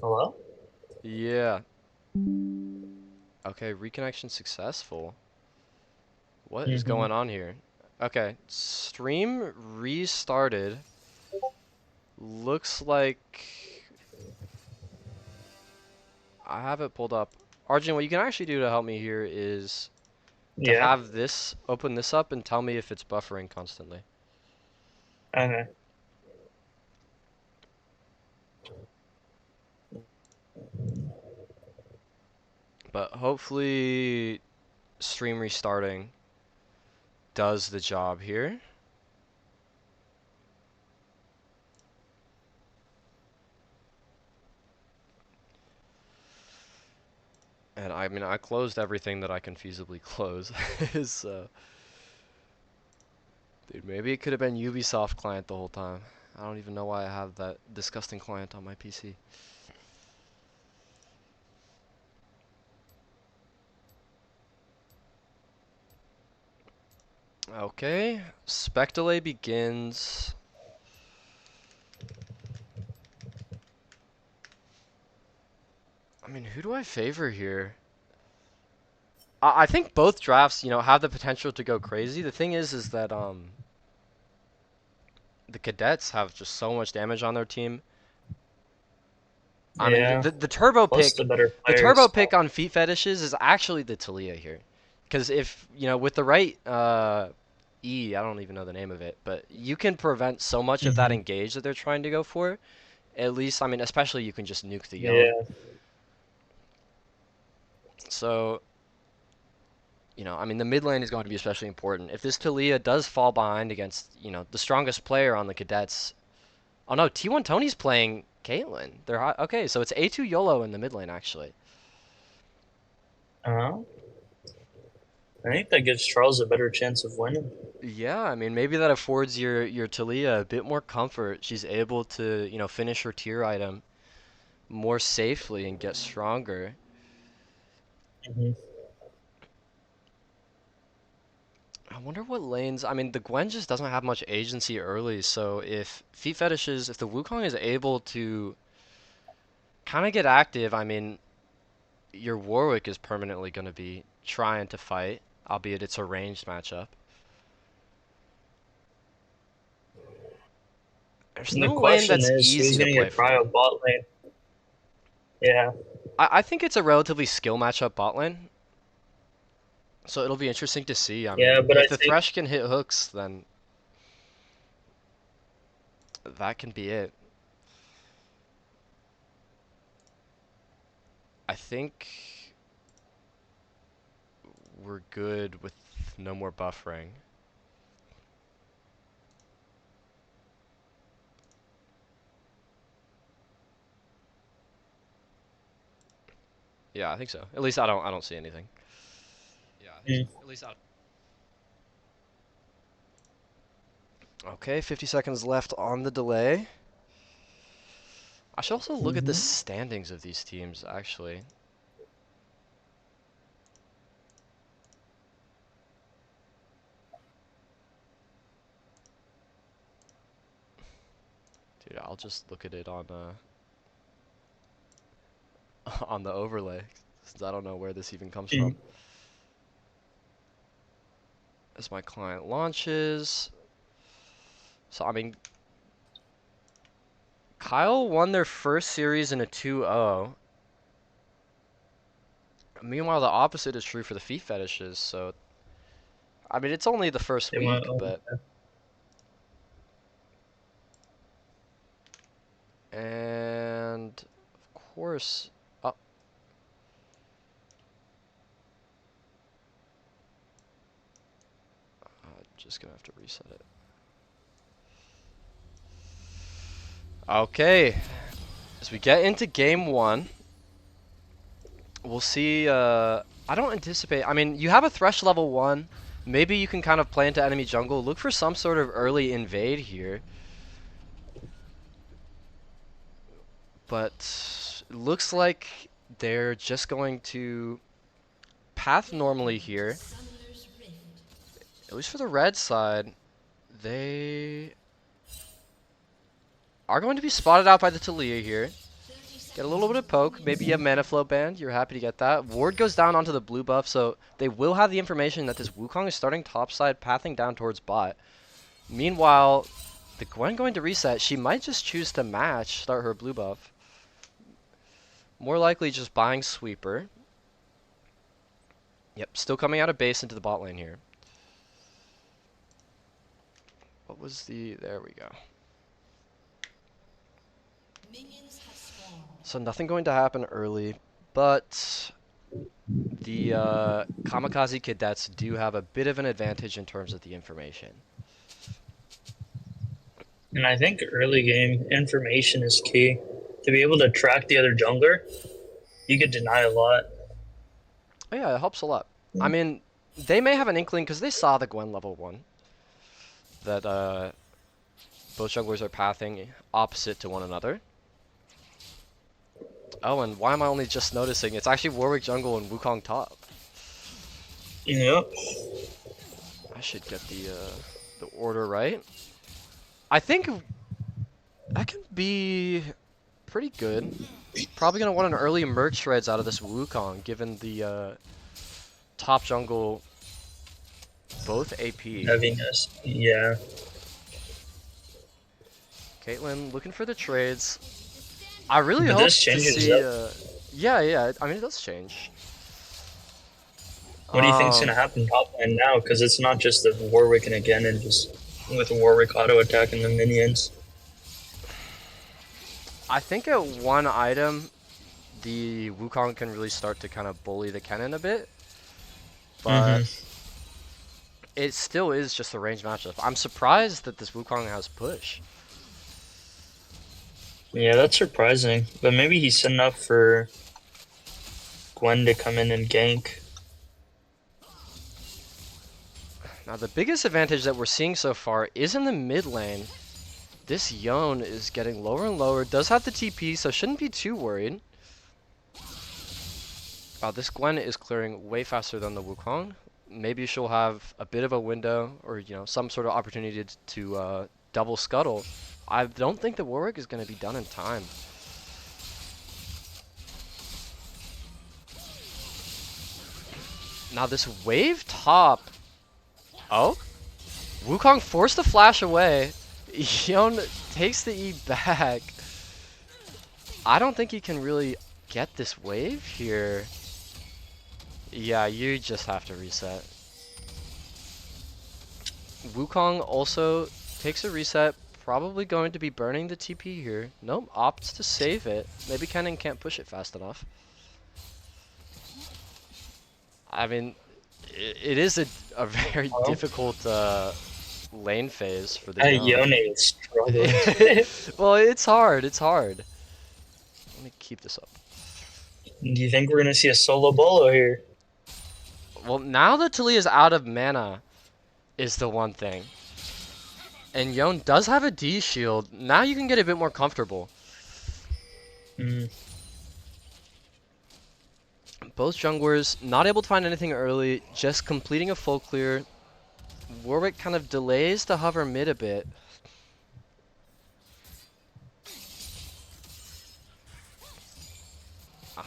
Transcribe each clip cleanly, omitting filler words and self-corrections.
Hello? Yeah. Okay, reconnection successful. What is Mm-hmm. going on here? Okay, stream restarted. Looks like I have it pulled up. Arjun, what you can actually do to help me here is to Yeah. have this, open this up and tell me if it's buffering constantly. Okay. But hopefully stream restarting does the job here. And I mean, I closed everything that I can feasibly close. So, dude, maybe it could have been Ubisoft client the whole time. I don't even know why I have that disgusting client on my PC. Okay, spec delay begins. I mean, who do I favor here? I think both drafts, have the potential to go crazy. The thing is that the cadets have just so much damage on their team. I mean, Yeah. the turbo Plus the pick, better the turbo players. pick on feet fetishes is actually the Talia here, because if with the right I don't even know the name of it, but you can prevent so much of that Mm-hmm. engage that they're trying to go for. At least, I mean, especially you can just nuke the yone. Yeah. So, I mean, the mid lane is going to be especially important. If this Talia does fall behind against, the strongest player on the cadets. Oh no, T1 Tony's playing Caitlyn. Okay, so it's A2 YOLO in the mid lane actually. Uh-huh. I think that gives Charles a better chance of winning. Yeah, I mean, maybe that affords your Talia a bit more comfort. She's able to, finish her tier item more safely and get stronger. Mm-hmm. I wonder what lanes. I mean, the Gwen just doesn't have much agency early, so if Feet Fetishes, if the Wukong is able to kind of get active, I mean, your Warwick is permanently going to be trying to fight, albeit it's a ranged matchup. There's And the no lane question that's is, easy who's to going to play get for. prio bot lane? Yeah. I think it's a relatively skill matchup bot lane, so it'll be interesting to see. I Yeah, mean, but I if the think Thresh can hit hooks, then that can be it. I think we're good with no more buffering. Yeah, I think so. At least I don't see anything. Yeah, I think so. mm, At least I Okay, 50 seconds left on the delay. I should also look at the mm-hmm. standings of these teams, actually. Dude, I'll just look at it on on the overlay, since I don't know where this even comes from. Mm. As my client launches. So, I mean, Kyle won their first series in a 2-0. Meanwhile, the opposite is true for the feet fetishes, so I mean, it's only the first They went, week, but and of course, oh, just gonna have to reset it. Okay, as we get into game one, we'll see. I don't anticipate. I mean, you have a Thresh level 1. Maybe you can kind of play into enemy jungle. Look for some sort of early invade here. But looks like they're just going to path normally here. At least for the red side, they are going to be spotted out by the Talia here. Get a little bit of poke, maybe a mana flow band, you're happy to get that. Ward goes down onto the blue buff, so they will have the information that this Wukong is starting topside, pathing down towards bot. Meanwhile, the Gwen going to reset, she might just choose to match, start her blue buff. More likely just buying sweeper. Yep, still coming out of base into the bot lane here. What was the... there we go. So nothing going to happen early, but the Kamikaze Cadets do have a bit of an advantage in terms of the information. And I think early game information is key. To be able to track the other jungler, you could deny a lot. Oh yeah, it helps a lot. I mean, they may have an inkling because they saw the Gwen level 1 that both junglers are pathing opposite to one another. Oh, and why am I only just noticing? It's actually Warwick jungle and Wukong top. Yep. I should get the order right. I think that can be pretty good. Probably gonna want an early merc shreds out of this Wukong, given the top jungle both AP. Heaviness. Yeah. Caitlyn looking for the trades. I really But hope this to changes see. up. Yeah. I mean, it does change. What do you think's gonna happen top lane now? Because it's not just the Warwick and again, and just with Warwick auto attacking the minions. I think at one item, the Wukong can really start to kind of bully the Kennen a bit, but it still is just a range matchup. I'm surprised that this Wukong has push. Yeah, that's surprising. But maybe he's setting up for Gwen to come in and gank. Now the biggest advantage that we're seeing so far is in the mid lane. This Yone is getting lower and lower, does have the TP, so shouldn't be too worried. Wow, this Gwen is clearing way faster than the Wukong. Maybe she'll have a bit of a window, or some sort of opportunity to double scuttle. I don't think the Warwick is going to be done in time. Now this wave top... Oh? Wukong forced the flash away. Yone takes the E back. I don't think he can really get this wave here. Yeah, you just have to reset. Wukong also takes a reset. Probably going to be burning the TP here. Nope, opts to save it. Maybe Kennen can't push it fast enough. I mean, it is a very difficult lane phase for the Yone is struggling. Well, it's hard. Let me keep this up. Do you think we're gonna see a solo bolo here? Well, now that Talia's out of mana is the one thing. And Yone does have a D shield. Now you can get a bit more comfortable. Both junglers not able to find anything early, just completing a full clear. Warwick kind of delays to hover mid a bit.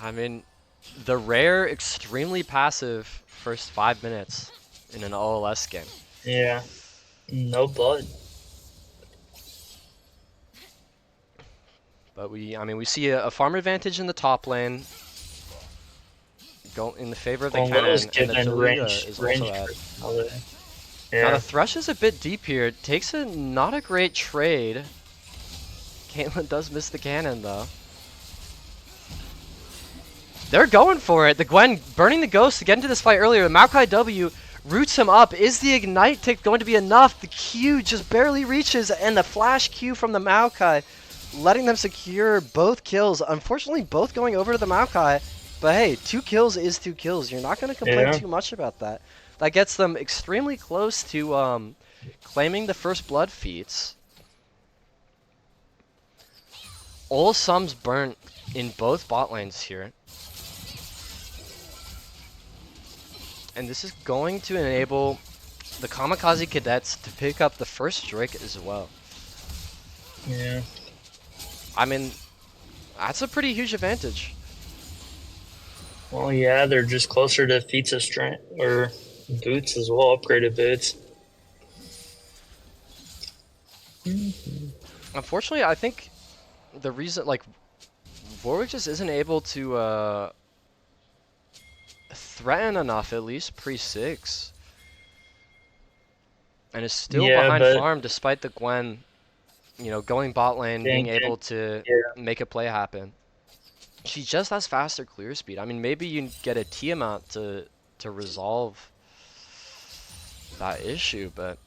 I mean, the rare, extremely passive first 5 minutes in an OLS game. Yeah. No blood. But we see a farm advantage in the top lane. Go in the favor of the Kennen, and the Talia is also at. Yeah. Now the Thresh is a bit deep here. Takes not a great trade. Caitlyn does miss the cannon though. They're going for it. The Gwen burning the ghost to get into this fight earlier. The Maokai W roots him up. Is the ignite tick going to be enough? The Q just barely reaches, and the flash Q from the Maokai, letting them secure both kills. Unfortunately, both going over to the Maokai. But hey, 2 kills is 2 kills. You're not going to complain too much about that. That gets them extremely close to claiming the first blood feats. All sums burnt in both bot lanes here. And this is going to enable the Kamikaze Cadets to pick up the first Drake as well. Yeah. I mean, That's a pretty huge advantage. Well, yeah, they're just closer to feats of strength or boots as well, upgraded boots. Unfortunately, I think the reason, like, Warwick just isn't able to threaten enough, at least pre-6. And is still Yeah, behind but farm despite the Gwen, going bot lane, being dang able it. to Yeah. make a play happen. She just has faster clear speed. I mean, maybe you get a Tiamat to resolve that issue, but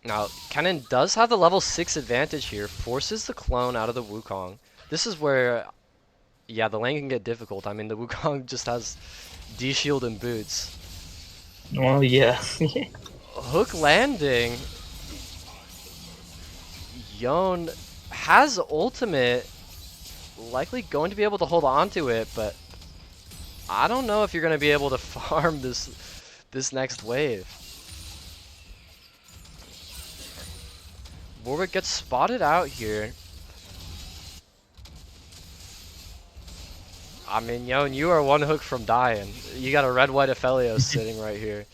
now Kennen does have the level 6 advantage here, forces the clone out of the Wukong. This is where, yeah, the lane can get difficult. I mean, the Wukong just has D-shield and boots. Well, yeah. Hook landing. Yone has ultimate, likely going to be able to hold on to it, but I don't know if you're going to be able to farm this next wave. Warwick gets spotted out here. I mean, Yone, you are one hook from dying. You got a red-white Aphelios sitting right here.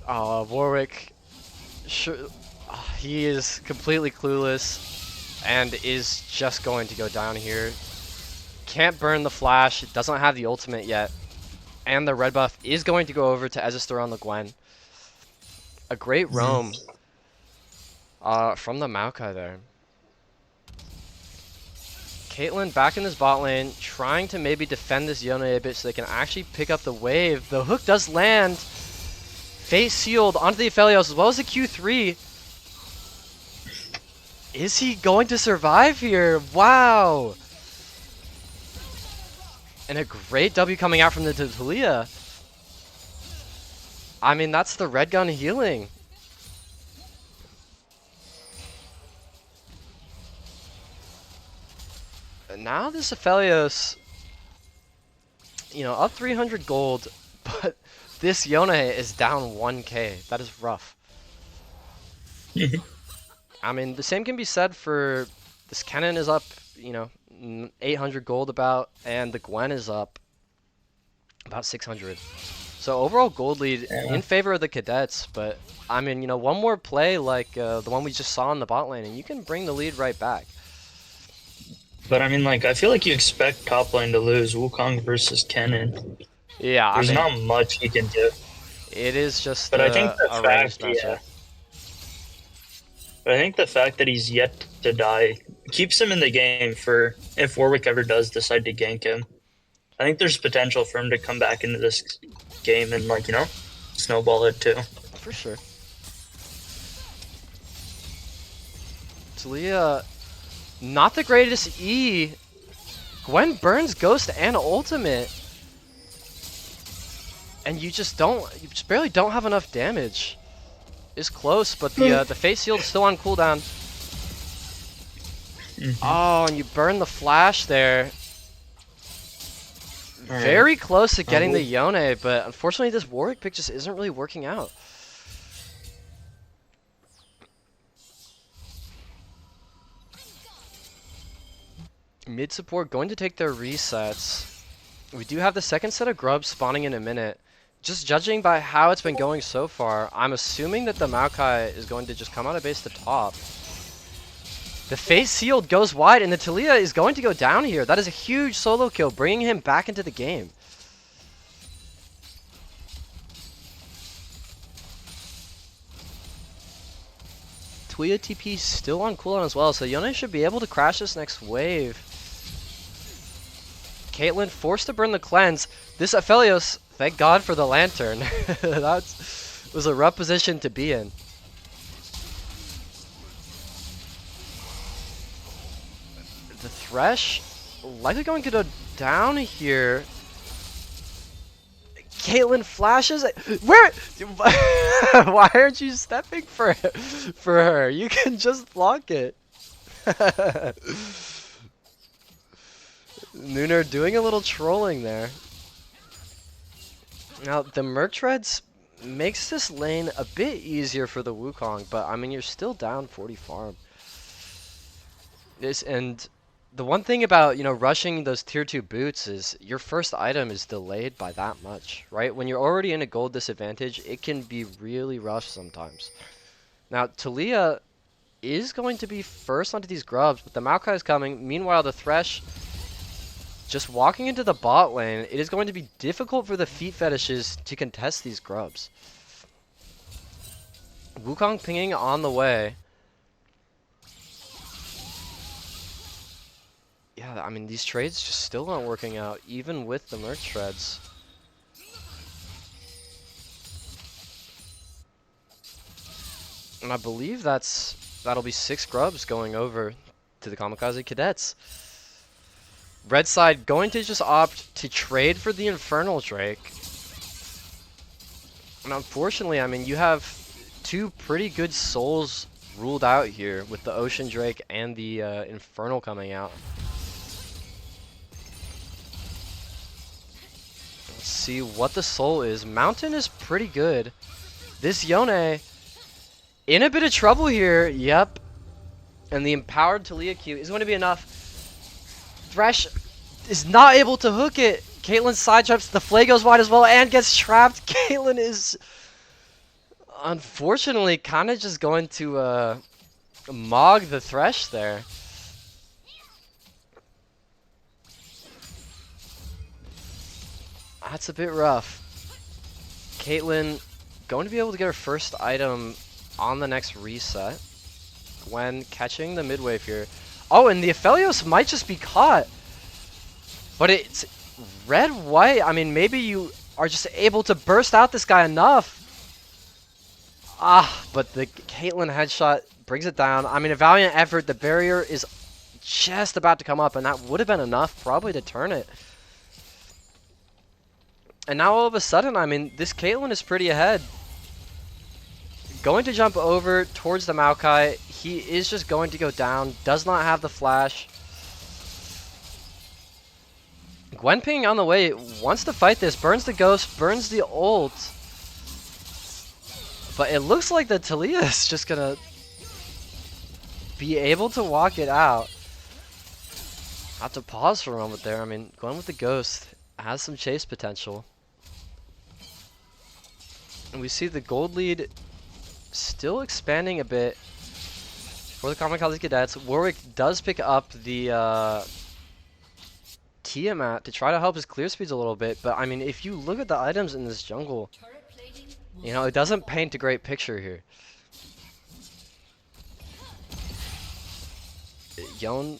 Warwick, sure, he is completely clueless and is just going to go down here. Can't burn the flash, doesn't have the ultimate yet. And the red buff is going to go over to Ezister on the Gwen. A great roam from the Maokai there. Caitlyn back in this bot lane, trying to maybe defend this Yone a bit so they can actually pick up the wave. The hook does land. Face sealed onto the Aphelios as well as the Q3. Is he going to survive here? Wow! And a great W coming out from the Talia. I mean, that's the red gun healing. And now this Aphelios, up 300 gold, but this Yone is down 1k. That is rough. I mean, the same can be said for this Kennen is up, 800 gold about, and the Gwen is up about 600. So overall gold lead in favor of the Cadets, but I mean, one more play like the one we just saw in the bot lane, and you can bring the lead right back. But I mean, like, I feel like you expect top lane to lose Wukong versus Kennen. Yeah, There's not much he can do. It is just but I think the a fact, ranged matchup. But I think the fact that he's yet to die keeps him in the game for if Warwick ever does decide to gank him. I think there's potential for him to come back into this game and, like, snowball it too. For sure. Talia, not the greatest E. Gwen burns Ghost and Ultimate. And you just barely don't have enough damage. It's close, but the face shield is still on cooldown. Oh, and you burn the flash there. Very close to getting the Yone, but unfortunately this Warwick pick just isn't really working out. Mid support going to take their resets. We do have the second set of grubs spawning in a minute. Just judging by how it's been going so far, I'm assuming that the Maokai is going to just come out of base to top. The face sealed goes wide, and the Talia is going to go down here. That is a huge solo kill, bringing him back into the game. Talia TP still on cooldown as well, so Yone should be able to crash this next wave. Caitlyn forced to burn the cleanse. This Aphelios, thank God for the lantern. That was a rough position to be in. The Thresh likely going to go down here. Caitlyn flashes. Where? Why aren't you stepping for her? You can just block it. Nooner doing a little trolling there. Now, the Merc Reds makes this lane a bit easier for the Wukong, but I mean, you're still down 40 farm. And the one thing about, rushing those tier 2 boots is your first item is delayed by that much, right? When you're already in a gold disadvantage, it can be really rough sometimes. Now, Talia is going to be first onto these grubs, but the Maokai is coming. Meanwhile, the Thresh just walking into the bot lane. It is going to be difficult for the Feet Fetishes to contest these grubs. Wukong pinging on the way. Yeah, I mean, these trades just still aren't working out, even with the Merc Shreds. And I believe that'll be 6 grubs going over to the Kamikaze Cadets. Red side going to just opt to trade for the Infernal Drake. And unfortunately, I mean, you have 2 pretty good souls ruled out here with the Ocean Drake and the Infernal coming out. Let's see what the soul is. Mountain is pretty good. This Yone in a bit of trouble here. Yep. And the empowered Talia Q is going to be enough. Thresh is not able to hook it. Caitlyn side traps. The flay goes wide as well and gets trapped. Caitlyn is unfortunately kind of just going to mog the Thresh there. That's a bit rough. Caitlyn going to be able to get her first item on the next reset when catching the mid-wave here. Oh, and the Aphelios might just be caught. But it's red-white. I mean, maybe you are just able to burst out this guy enough. But the Caitlyn headshot brings it down. I mean, a valiant effort. The barrier is just about to come up, and that would have been enough probably to turn it. And now all of a sudden, I mean, this Caitlyn is pretty ahead. Going to jump over towards the Maokai. He is just going to go down. Does not have the flash. Gwen pinging on the way. Wants to fight this. Burns the ghost. Burns the ult. But it looks like the Talia is just going to be able to walk it out. Have to pause for a moment there. I mean, Gwen with the ghost has some chase potential. And we see the gold lead still expanding a bit for the Kamikaze Cadets. Warwick does pick up the Tiamat to try to help his clear speeds a little bit, but I mean, if you look at the items in this jungle, it doesn't paint a great picture here. Yon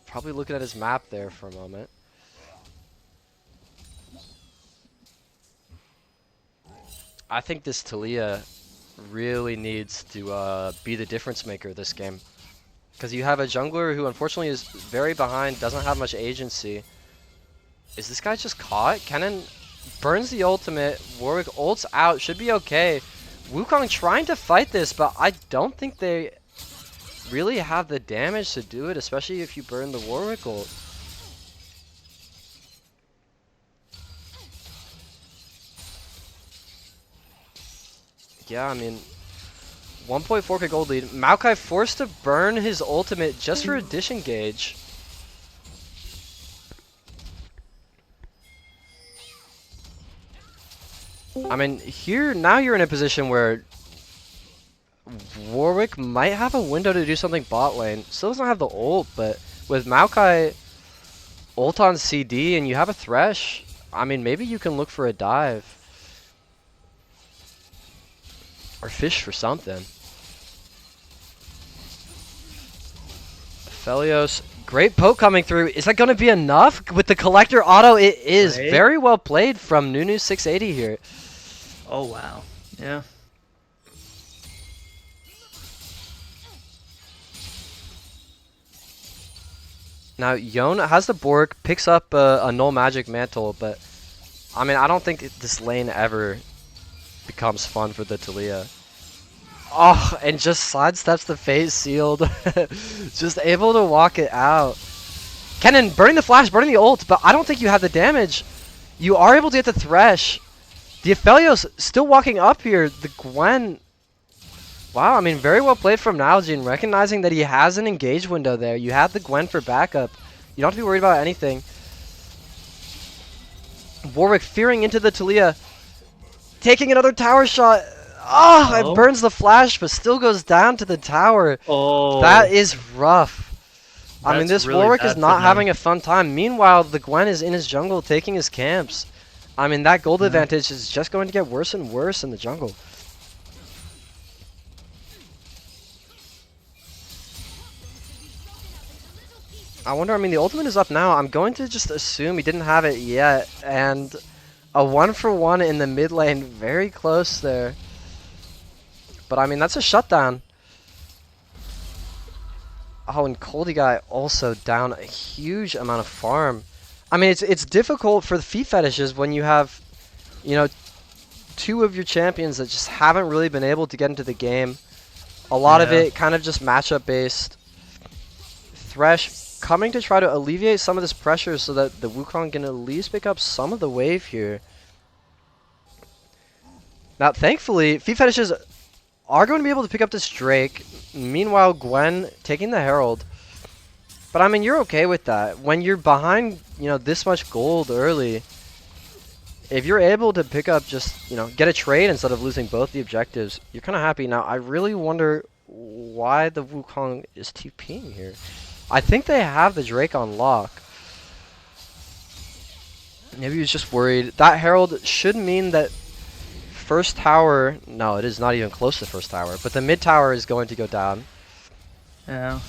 probably looking at his map there for a moment. I think this Talia really needs to be the difference maker this game. Because you have a jungler who unfortunately is very behind, doesn't have much agency. Is this guy just caught? Kennen burns the ultimate. Warwick ults out. Should be okay. Wukong trying to fight this, but I don't think they really have the damage to do it, especially if you burn the Warwick ult. Yeah, I mean, 1.4k gold lead. Maokai forced to burn his ultimate just for a disengage. I mean, now you're in a position where Warwick might have a window to do something bot lane. Still doesn't have the ult, but with Maokai ult on CD and you have a Thresh, I mean, maybe you can look for a dive. Or fish for something. Aphelios, great poke coming through. Is that going to be enough? With the collector auto, it is. Right. Very well played from Nunu680 here. Oh, wow. Yeah. Now, Yon has the Borg, picks up a null magic mantle, but I mean, I don't think this lane ever becomes fun for the Talia. Oh, and just sidesteps the phase sealed. Just able to walk it out. Kennen burning the flash, burning the ult, but I don't think you have the damage. You are able to get the Thresh. The Aphelios still walking up here. The Gwen. Wow, I mean, very well played from Nalgene, recognizing that he has an engage window there. You have the Gwen for backup. You don't have to be worried about anything. Warwick fearing into the Talia. Taking another tower shot. Oh, it burns the flash, but still goes down to the tower. Oh. That is rough. I mean, That's this really Warwick is bad not for having them. a fun time. Meanwhile, the Gwen is in his jungle taking his camps. I mean, that gold Yeah. advantage is just going to get worse and worse in the jungle. I wonder, I mean, the ultimate is up now. I'm going to just assume he didn't have it yet. And a 1-for-1 in the mid lane, very close there. But I mean, that's a shutdown. Oh, and Coldy Guy also down a huge amount of farm. I mean, it's difficult for the Feet Fetishes when you have, you know, two of your champions that just haven't really been able to get into the game. A lot of it kind of just matchup based. Thresh coming to try to alleviate some of this pressure so that the Wukong can at least pick up some of the wave here. Now, thankfully, Feet Fetishes are going to be able to pick up this Drake. Meanwhile, Gwen taking the Herald. But I mean, you're okay with that. When you're behind, you know, this much gold early, if you're able to pick up just, you know, get a trade instead of losing both the objectives, you're kind of happy. Now, I really wonder why the Wukong is TPing here. I think they have the Drake on lock. Maybe he was just worried. That Herald should mean that first tower, no, it is not even close to first tower, but the mid tower is going to go down. Yeah.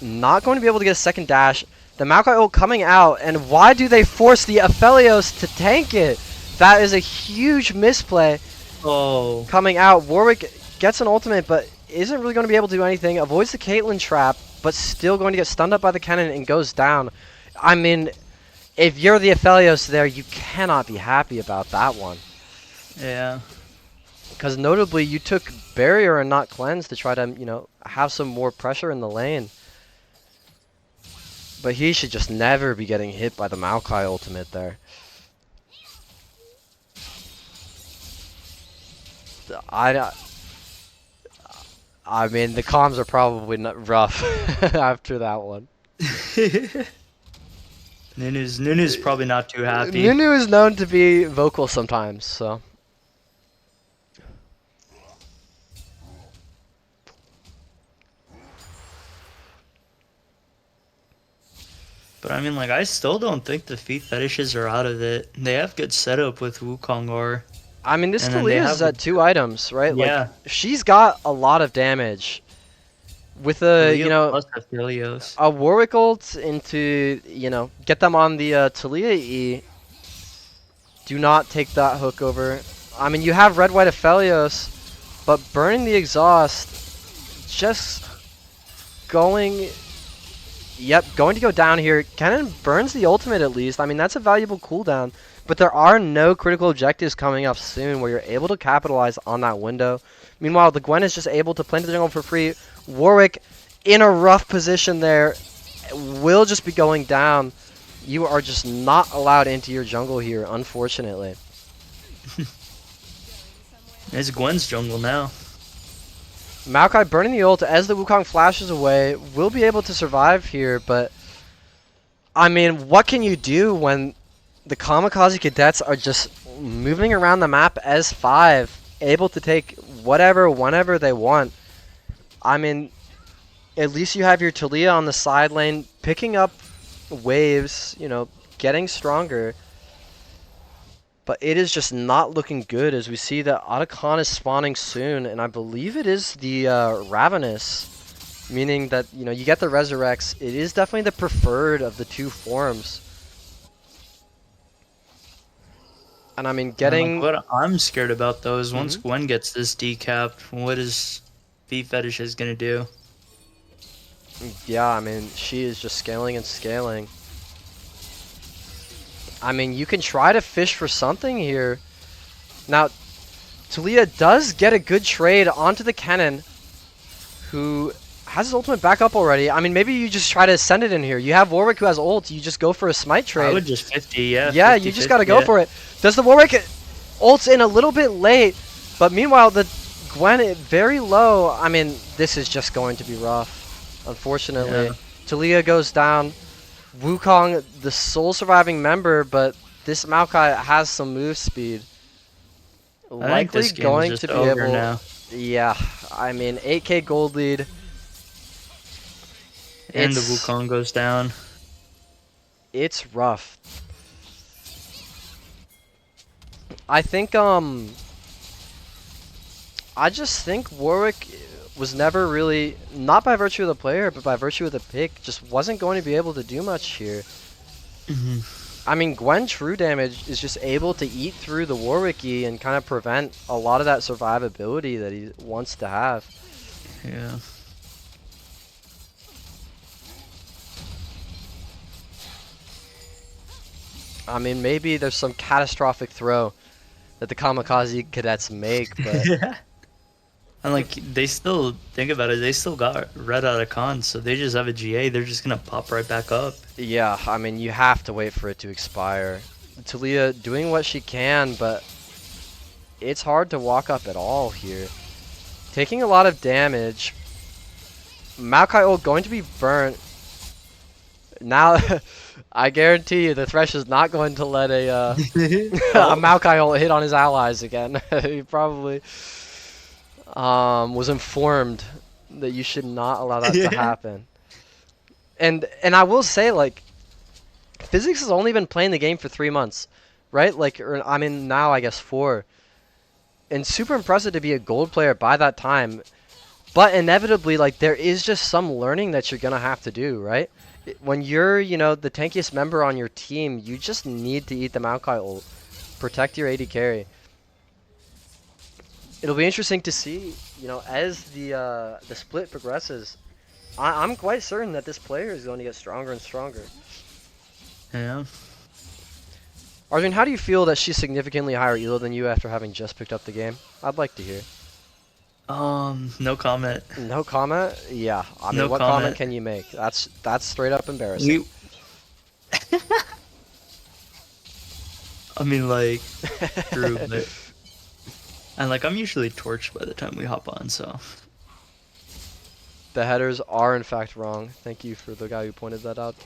Not going to be able to get a second dash. The Maokai ult coming out, and why do they force the Aphelios to tank it? That is a huge misplay. Oh. Coming out, Warwick gets an ultimate, but isn't really going to be able to do anything. Avoids the Caitlyn trap, but still going to get stunned up by the cannon and goes down. I mean, if you're the Aphelios there, you cannot be happy about that one. Yeah. Because notably, you took Barrier and not Cleanse to try to, you know, have some more pressure in the lane. But he should just never be getting hit by the Maokai ultimate there. I mean, the comms are probably not rough after that one. Nunu's probably not too happy. Nunu is known to be vocal sometimes, so. But I mean, like, I still don't think the Feet Fetishes are out of it. They have good setup with Wukong or. I mean, this And then they Talia is have at 2 items, right? Yeah. Like, she's got a lot of damage. With a, you know, plus Aphelios. a Warwick ult into, you know, get them on the Talia E. Do not take that hook over. I mean, you have red, white Aphelios, but burning the exhaust, just going... Yep, going to go down here. Cannon burns the ultimate at least. I mean, that's a valuable cooldown. But there are no critical objectives coming up soon where you're able to capitalize on that window. Meanwhile, the Gwen is just able to play into the jungle for free. Warwick in a rough position there. Will just be going down. You are just not allowed into your jungle here, unfortunately. It's Gwen's jungle now. Maokai burning the ult as the Wukong flashes away. Will be able to survive here, but... I mean, what can you do when the Kamikaze Cadets are just moving around the map as 5, able to take whatever, whenever they want? I mean, at least you have your Talia on the side lane, picking up waves, you know, getting stronger. But it is just not looking good as we see that Otacon is spawning soon, and I believe it is the Ravenous, meaning that, you know, you get the Resurrects. It is definitely the preferred of the two forms. And I mean, getting... What I'm scared about, though, is once Gwen gets this decapped, what is Feet Fetishes going to do? Yeah, I mean, she is just scaling and scaling. I mean, you can try to fish for something here. Now, Talia does get a good trade onto the Kennen, who has his ultimate back up already. I mean, maybe you just try to send it in here. You have Warwick who has ult. You just go for a smite I trade. would just 50, yeah. Yeah, 50, you just 50, got to go yeah. for it. Does the Warwick ults in a little bit late, but meanwhile the Gwen very low. I mean, this is just going to be rough, unfortunately. Yeah. Talia goes down. Wukong, the sole surviving member, but this Maokai has some move speed. I think Likely this game is going just to be over able. now. Yeah, I mean, 8K gold lead. And the It's Wukong goes down. it's rough. I think I just think Warwick was never really, not by virtue of the player, but by virtue of the pick, just wasn't going to be able to do much here. I mean, Gwen true damage is just able to eat through the Warwick E and kind of prevent a lot of that survivability that he wants to have. Yeah. I mean, maybe there's some catastrophic throw that the Kamikaze cadets make, but Yeah. And like they still think about it, they still got red out of con, so they just have a GA. They're just gonna pop right back up. yeah, I mean, you have to wait for it to expire. Talia doing what she can, but it's hard to walk up at all here. Taking a lot of damage. Maokai ult going to be burnt. Now, I guarantee you the Thresh is not going to let a Maokai ult hit on his allies again. He probably was informed that you should not allow that to happen. And I will say, like, Physics has only been playing the game for 3 months, right? Like, or, I mean, now I guess 4. And super impressive to be a gold player by that time. But inevitably, like, there is just some learning that you're gonna have to do, right? When you're, you know, the tankiest member on your team, you just need to eat the Maokai ult. Protect your AD carry. It'll be interesting to see, you know, as the split progresses. I'm quite certain that this player is going to get stronger and stronger. Yeah. Arjun, how do you feel that she's significantly higher elo than you after having just picked up the game? I'd like to hear. No comment. No comment? Yeah. I mean, No what comment. comment can you make? That's straight up embarrassing. I mean, like, true, but and like I'm usually torched by the time we hop on, so. The headers are in fact wrong. Thank you for the guy who pointed that out.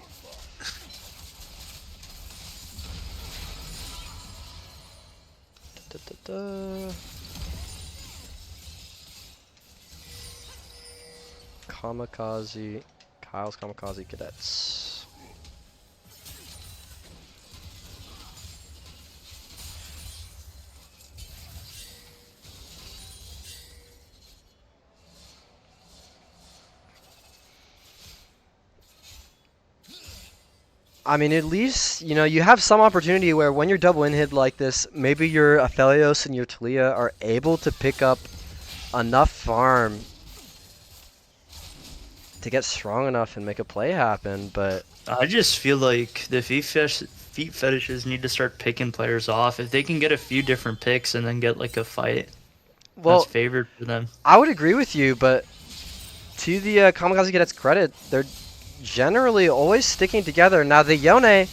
Kamikaze, Kyle's Kamikaze Cadets. I mean, at least, you know, you have some opportunity where when you're double in-hit like this, maybe your Aphelios and your Talia are able to pick up enough farm to get strong enough and make a play happen, but I just feel like the feet fetishes need to start picking players off. If they can get a few different picks and then get like a fight, well, that's favored for them. I would agree with you, but to the Kamikaze Cadets' credit, they're generally always sticking together. Now the Yone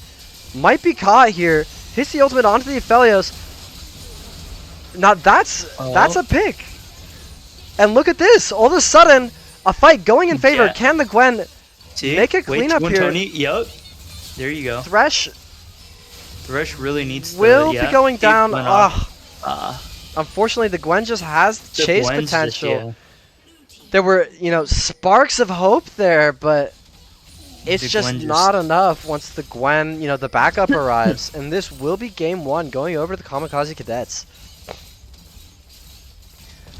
might be caught here. Hits the ultimate onto the Aphelios. Now that's a pick. And look at this. All of a sudden, a fight going in favor. Yeah. Can the Gwen make a Wait, cleanup here? Tony. Yup. There you go. Thresh Really needs to, will be going keep down. Gwen up. Unfortunately, the Gwen just has The chase Gwen's potential. There were, you know, sparks of hope there, but it's The just Gwen not enough once the Gwen, you know, the backup arrives. And this will be game 1 going over to the Kamikaze Cadets.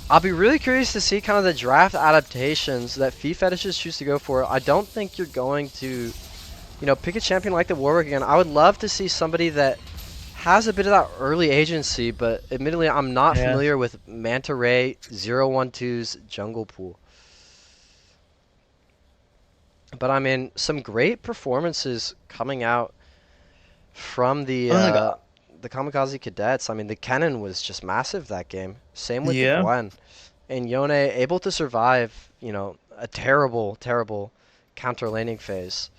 I'll be really curious to see kind of the draft adaptations that Feet Fetishes choose to go for. I don't think you're going to, you know, pick a champion like the Warwick again. I would love to see somebody that has a bit of that early agency, but admittedly I'm not familiar with Manta Ray 012's Jungle Pool. But I mean, some great performances coming out from the Kamikaze Cadets. I mean, the Cannon was just massive that game. Same with the Gwen. And Yone able to survive, you know, a terrible, terrible counter laning phase.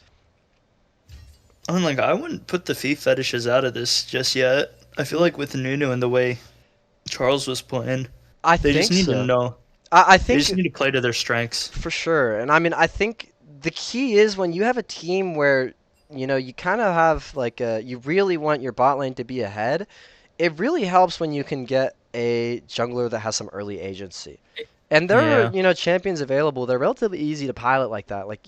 I'm like, I wouldn't put the feet fetishes out of this just yet. I feel N- like with Nunu and the way Charles was playing, I they just think need to so. know. I They just think need to play to their strengths. for sure. And I mean, I think the key is when you have a team where, you kind of have like you really want your bot lane to be ahead, it really helps when you can get a jungler that has some early agency. And there are, Yeah. champions available. They're relatively easy to pilot like that. Like,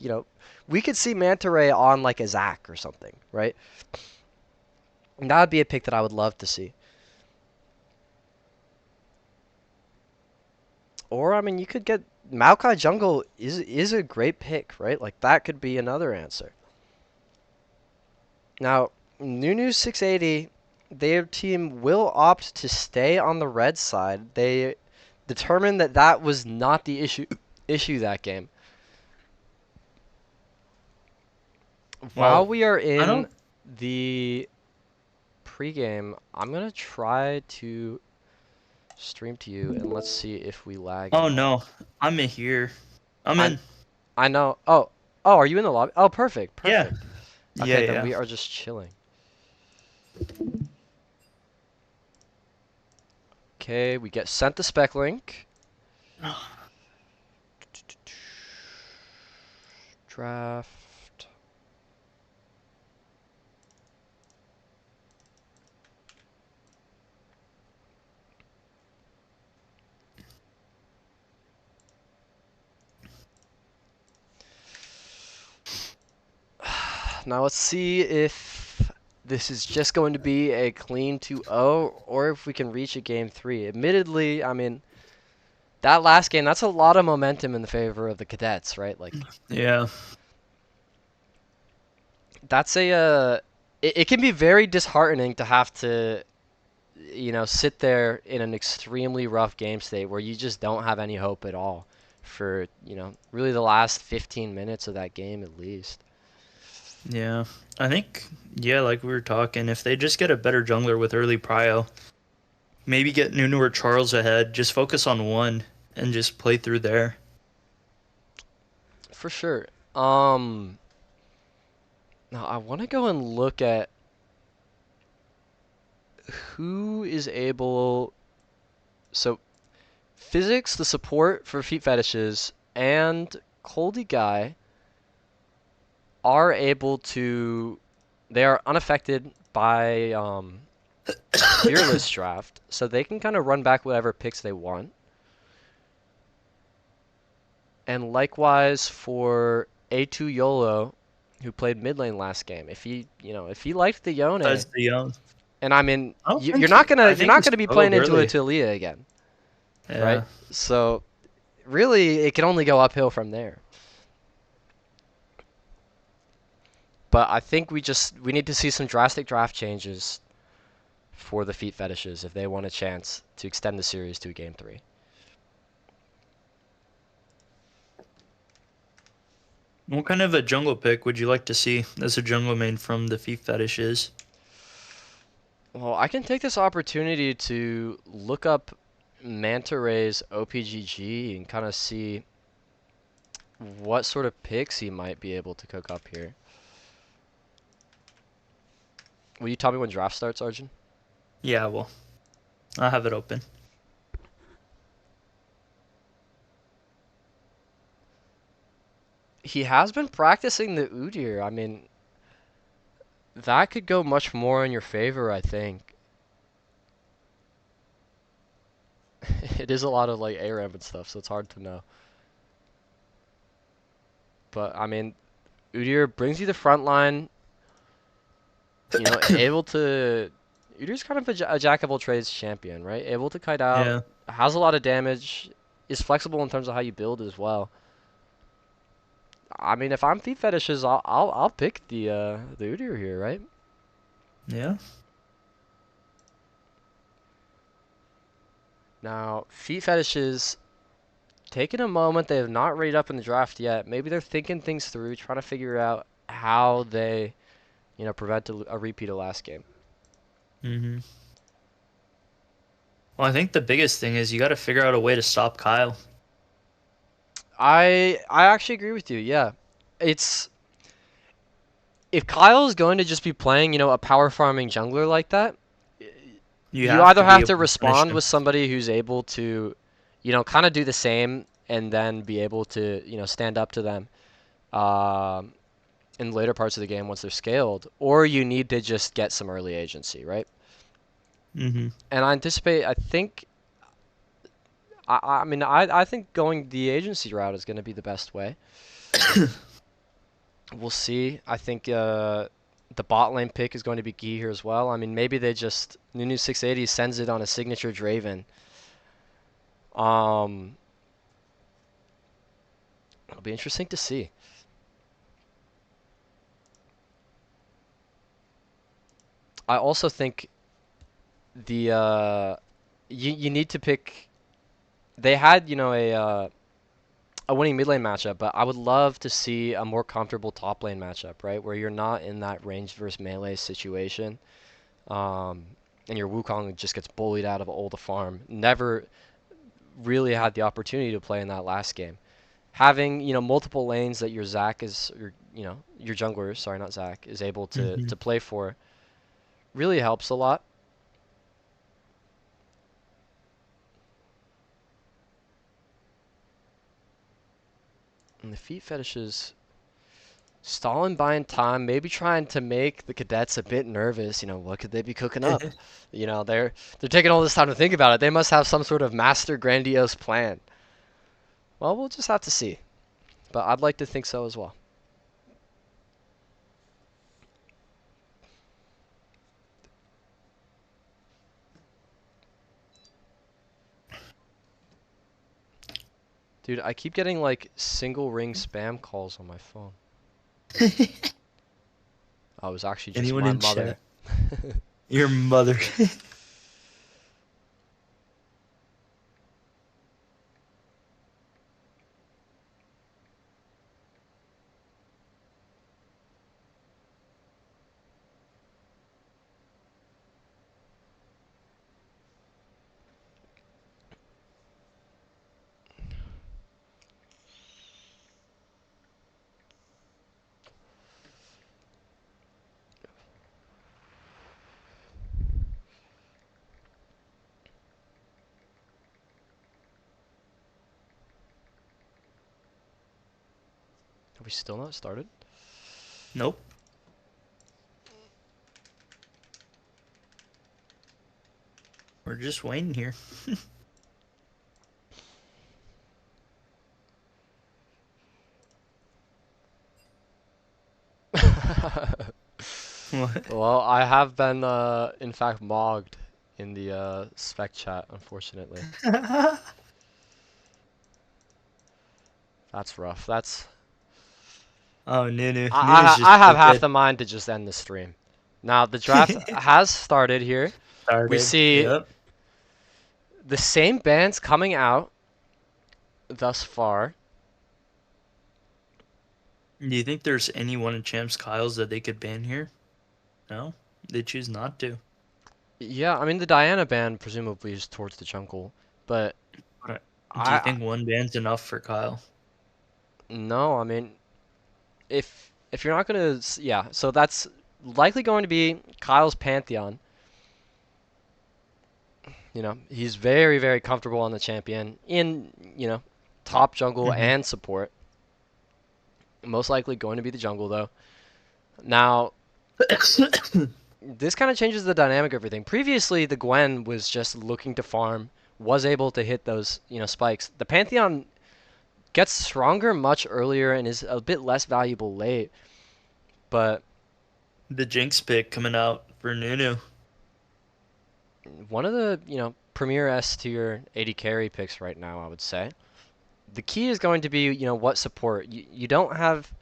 we could see Manta Ray on like a Zac or something, right? And that would be a pick that I would love to see. Or I mean, you could get Maokai Jungle is a great pick, right? Like that could be another answer. Now, Nunu 680, their team will opt to stay on the red side. They determined that that was not the issue that game. While Well, we are I in don't. the pregame, I'm gonna try to stream to you and let's see if we lag at Oh all. no, I'm in here. I'm I in. I know. Oh, are you in the lobby? Oh, perfect, Yeah. perfect. Yeah. Okay, then Yeah. we are just chilling. Okay, we get sent the spec link. Draft. Now let's see if this is just going to be a clean 2-0 or if we can reach a game 3. Admittedly, I mean, that last game, that's a lot of momentum in the favor of the Cadets, right? Like Yeah. that's it can be very disheartening to have to sit there in an extremely rough game state where you just don't have any hope at all for, really the last 15 minutes of that game at least. Yeah. I think. Yeah, like we were talking, if they just get a better jungler with early prio, maybe get Nunu or Charles ahead, just focus on one and just play through there. For sure. Um Now I want to go and look at who is able. So physics, the support for feet fetishes, and Coldy Guy are able to. They are unaffected by Fearless draft, so they can kind of run back whatever picks they want. And likewise for A2 YOLO, who played mid lane last game. If he liked the Yone, Besides the young. and I mean, I don't you're think not gonna I you're think he not gonna be playing struggled into a early. Talia again, right? Yeah. So really, it can only go uphill from there. But I think we need to see some drastic draft changes for the feet fetishes if they want a chance to extend the series to a game 3. What kind of a jungle pick would you like to see as a jungle main from the feet fetishes? Well, I can take this opportunity to look up Manta Ray's OPGG and kind of see what sort of picks he might be able to cook up here. Will you tell me when draft starts, Arjun? Yeah, well, I have it open. He has been practicing the Udyr. I mean, that could go much more in your favor, I think. It is a lot of like ARAM and stuff, so it's hard to know. But I mean, Udyr brings you the front line, able to. Udyr's kind of a jack of all trades champion, right? Able to kite out, Yeah. has a lot of damage, is flexible in terms of how you build as well. I mean, if I'm feet fetishes, I'll pick the Udyr here, right? Yeah. Now, feet fetishes taking a moment. They have not rated up in the draft yet. Maybe they're thinking things through, trying to figure out how they, prevent a repeat of last game. Mhm. Well, I think the biggest thing is you got to figure out a way to stop Kyle. I actually agree with you. Yeah, it's if Kyle is going to just be playing, a power farming jungler like that, You you have either to be have to able to punish respond him. with somebody who's able to, kind of do the same and then be able to, stand up to them um, in later parts of the game once they're scaled, or you need to just get some early agency, right? Hmm. And I think, I think going the agency route is going to be the best way. We'll see. I think the bot lane pick is going to be key here as well. I mean, maybe they just Nunu 680 sends it on a signature Draven. Um, it'll be interesting to see. I also think the you need to pick. They had a winning mid lane matchup, but I would love to see a more comfortable top lane matchup, right, where you're not in that ranged versus melee situation, um, and your Wukong just gets bullied out of all the farm. Never really had the opportunity to play in that last game. Having multiple lanes that your Zac is your jungler, sorry, not Zac, is able to Hmm. to play for really helps a lot. And the feet fetishes stalling buying time, maybe trying to make the cadets a bit nervous. What could they be cooking up? They're taking all this time to think about it. They must have some sort of master grandiose plan. Well, we'll just have to see. But I'd like to think so as well. Dude, I keep getting like single ring spam calls on my phone. Oh, it was actually just Anyone my in mother. chat? Your mother. Have we still not started? Nope. We're just waiting here. What? Well, I have been, in fact, mogged in the spec chat, unfortunately. That's rough. That's Oh, Nunu. I Nunu's I just I have so half good. the mind to just end the stream. Now the draft has started here. We Started. see Yep. the same bands coming out thus far. Do you think there's any one of Champs Kyle's that they could ban here? No, they choose not to. Yeah, I mean the Diana band presumably is towards the jungle, but But do you I think one ban's enough for Kyle? no, I mean if you're not gonna yeah, so that's likely going to be Kyle's Pantheon. He's very, very comfortable on the champion in, top jungle Hmm. and support. Most likely going to be the jungle, though. Now, this kind of changes the dynamic of everything. Previously, the Gwen was just looking to farm, was able to hit those, spikes. The Pantheon gets stronger much earlier and is a bit less valuable late. But The Jinx pick coming out for Nunu. one of the, premier S tier 80 carry picks right now, I would say. The key is going to be, what support. You don't have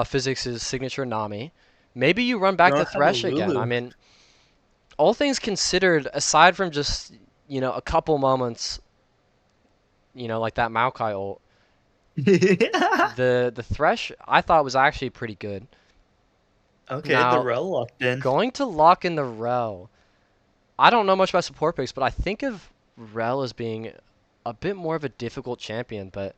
Physics' signature Nami. Maybe you run You back to don't have a Thresh again. I Lulu. mean, all things considered, aside from just, a couple moments, like that Maokai ult, the Thresh I thought was actually pretty good. Okay, the Now, Rel locked in. going to lock in the Rel. I don't know much about support picks, but I think of Rel as being a bit more of a difficult champion, but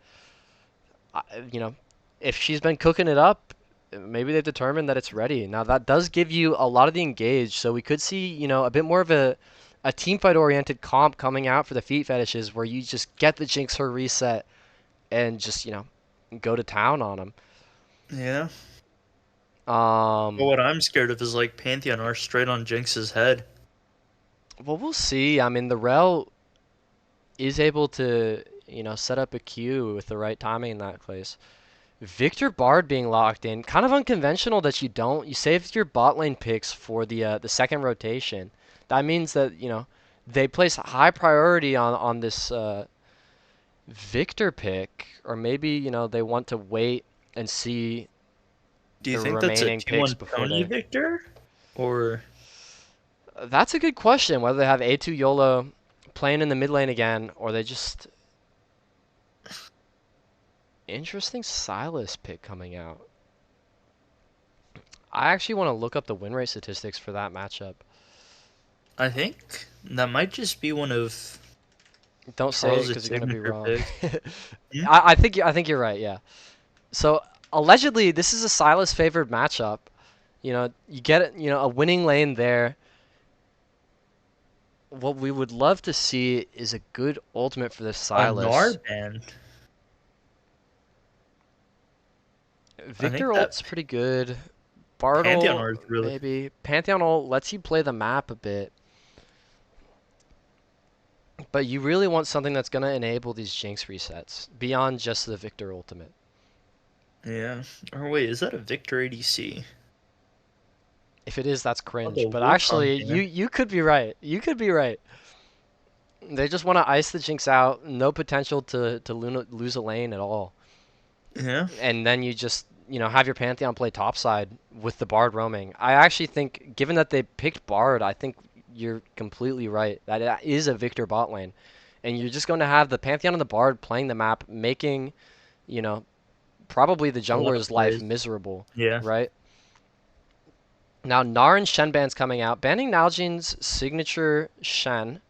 You know, if she's been cooking it up, maybe they've determined that it's ready. Now that does give you a lot of the engage, so we could see, a bit more of a team fight oriented comp coming out for the feet fetishes where you just get the Jinx her reset and just, go to town on them. Yeah. But Um, what I'm scared of is like Pantheon are straight on Jinx's head. well, we'll see. I mean, the Rel is able to, set up a Q with the right timing in that place. Victor Bard being locked in, kind of unconventional that you saved your bot lane picks for the second rotation. That means that, they place high priority on this Victor pick, or maybe, they want to wait and see Do you the think that's a remaining picks T1 before Tony they. Victor? Or That's a good question, whether they have A2 YOLO playing in the mid lane again, or they just. Interesting Silas pick coming out. I actually want to look up the win rate statistics for that matchup. I think that might just be one of Don't say it Charles's because you're gonna be signature wrong. picks. Hmm? I think you're right. Yeah. So allegedly, this is a Silas favored matchup. You get a winning lane there. What we would love to see is a good ultimate for this A Silas. Narband. I Victor think that ult's pretty good. Pantheon Bartle art is really. maybe. Pantheon ult lets you play the map a bit, but you really want something that's gonna enable these Jinx resets beyond just the Victor ultimate. Yeah. Or wait, is that a Victor ADC? If it is, that's Oh, cringe. the But Wukong actually, man. you could be right. You could be right. They just want to ice the Jinx out. No potential to lose a lane at all. Yeah. And then you just have your Pantheon play topside with the Bard roaming. I actually think, given that they picked Bard, I think you're completely right. That it is a Victor bot lane, and you're just going to have the Pantheon and the Bard playing the map, making you know probably the A lot of jungler's life plays. miserable, Yeah. right? Now Gnar and Shen ban's coming out, banning Nal'Jin's signature Shen.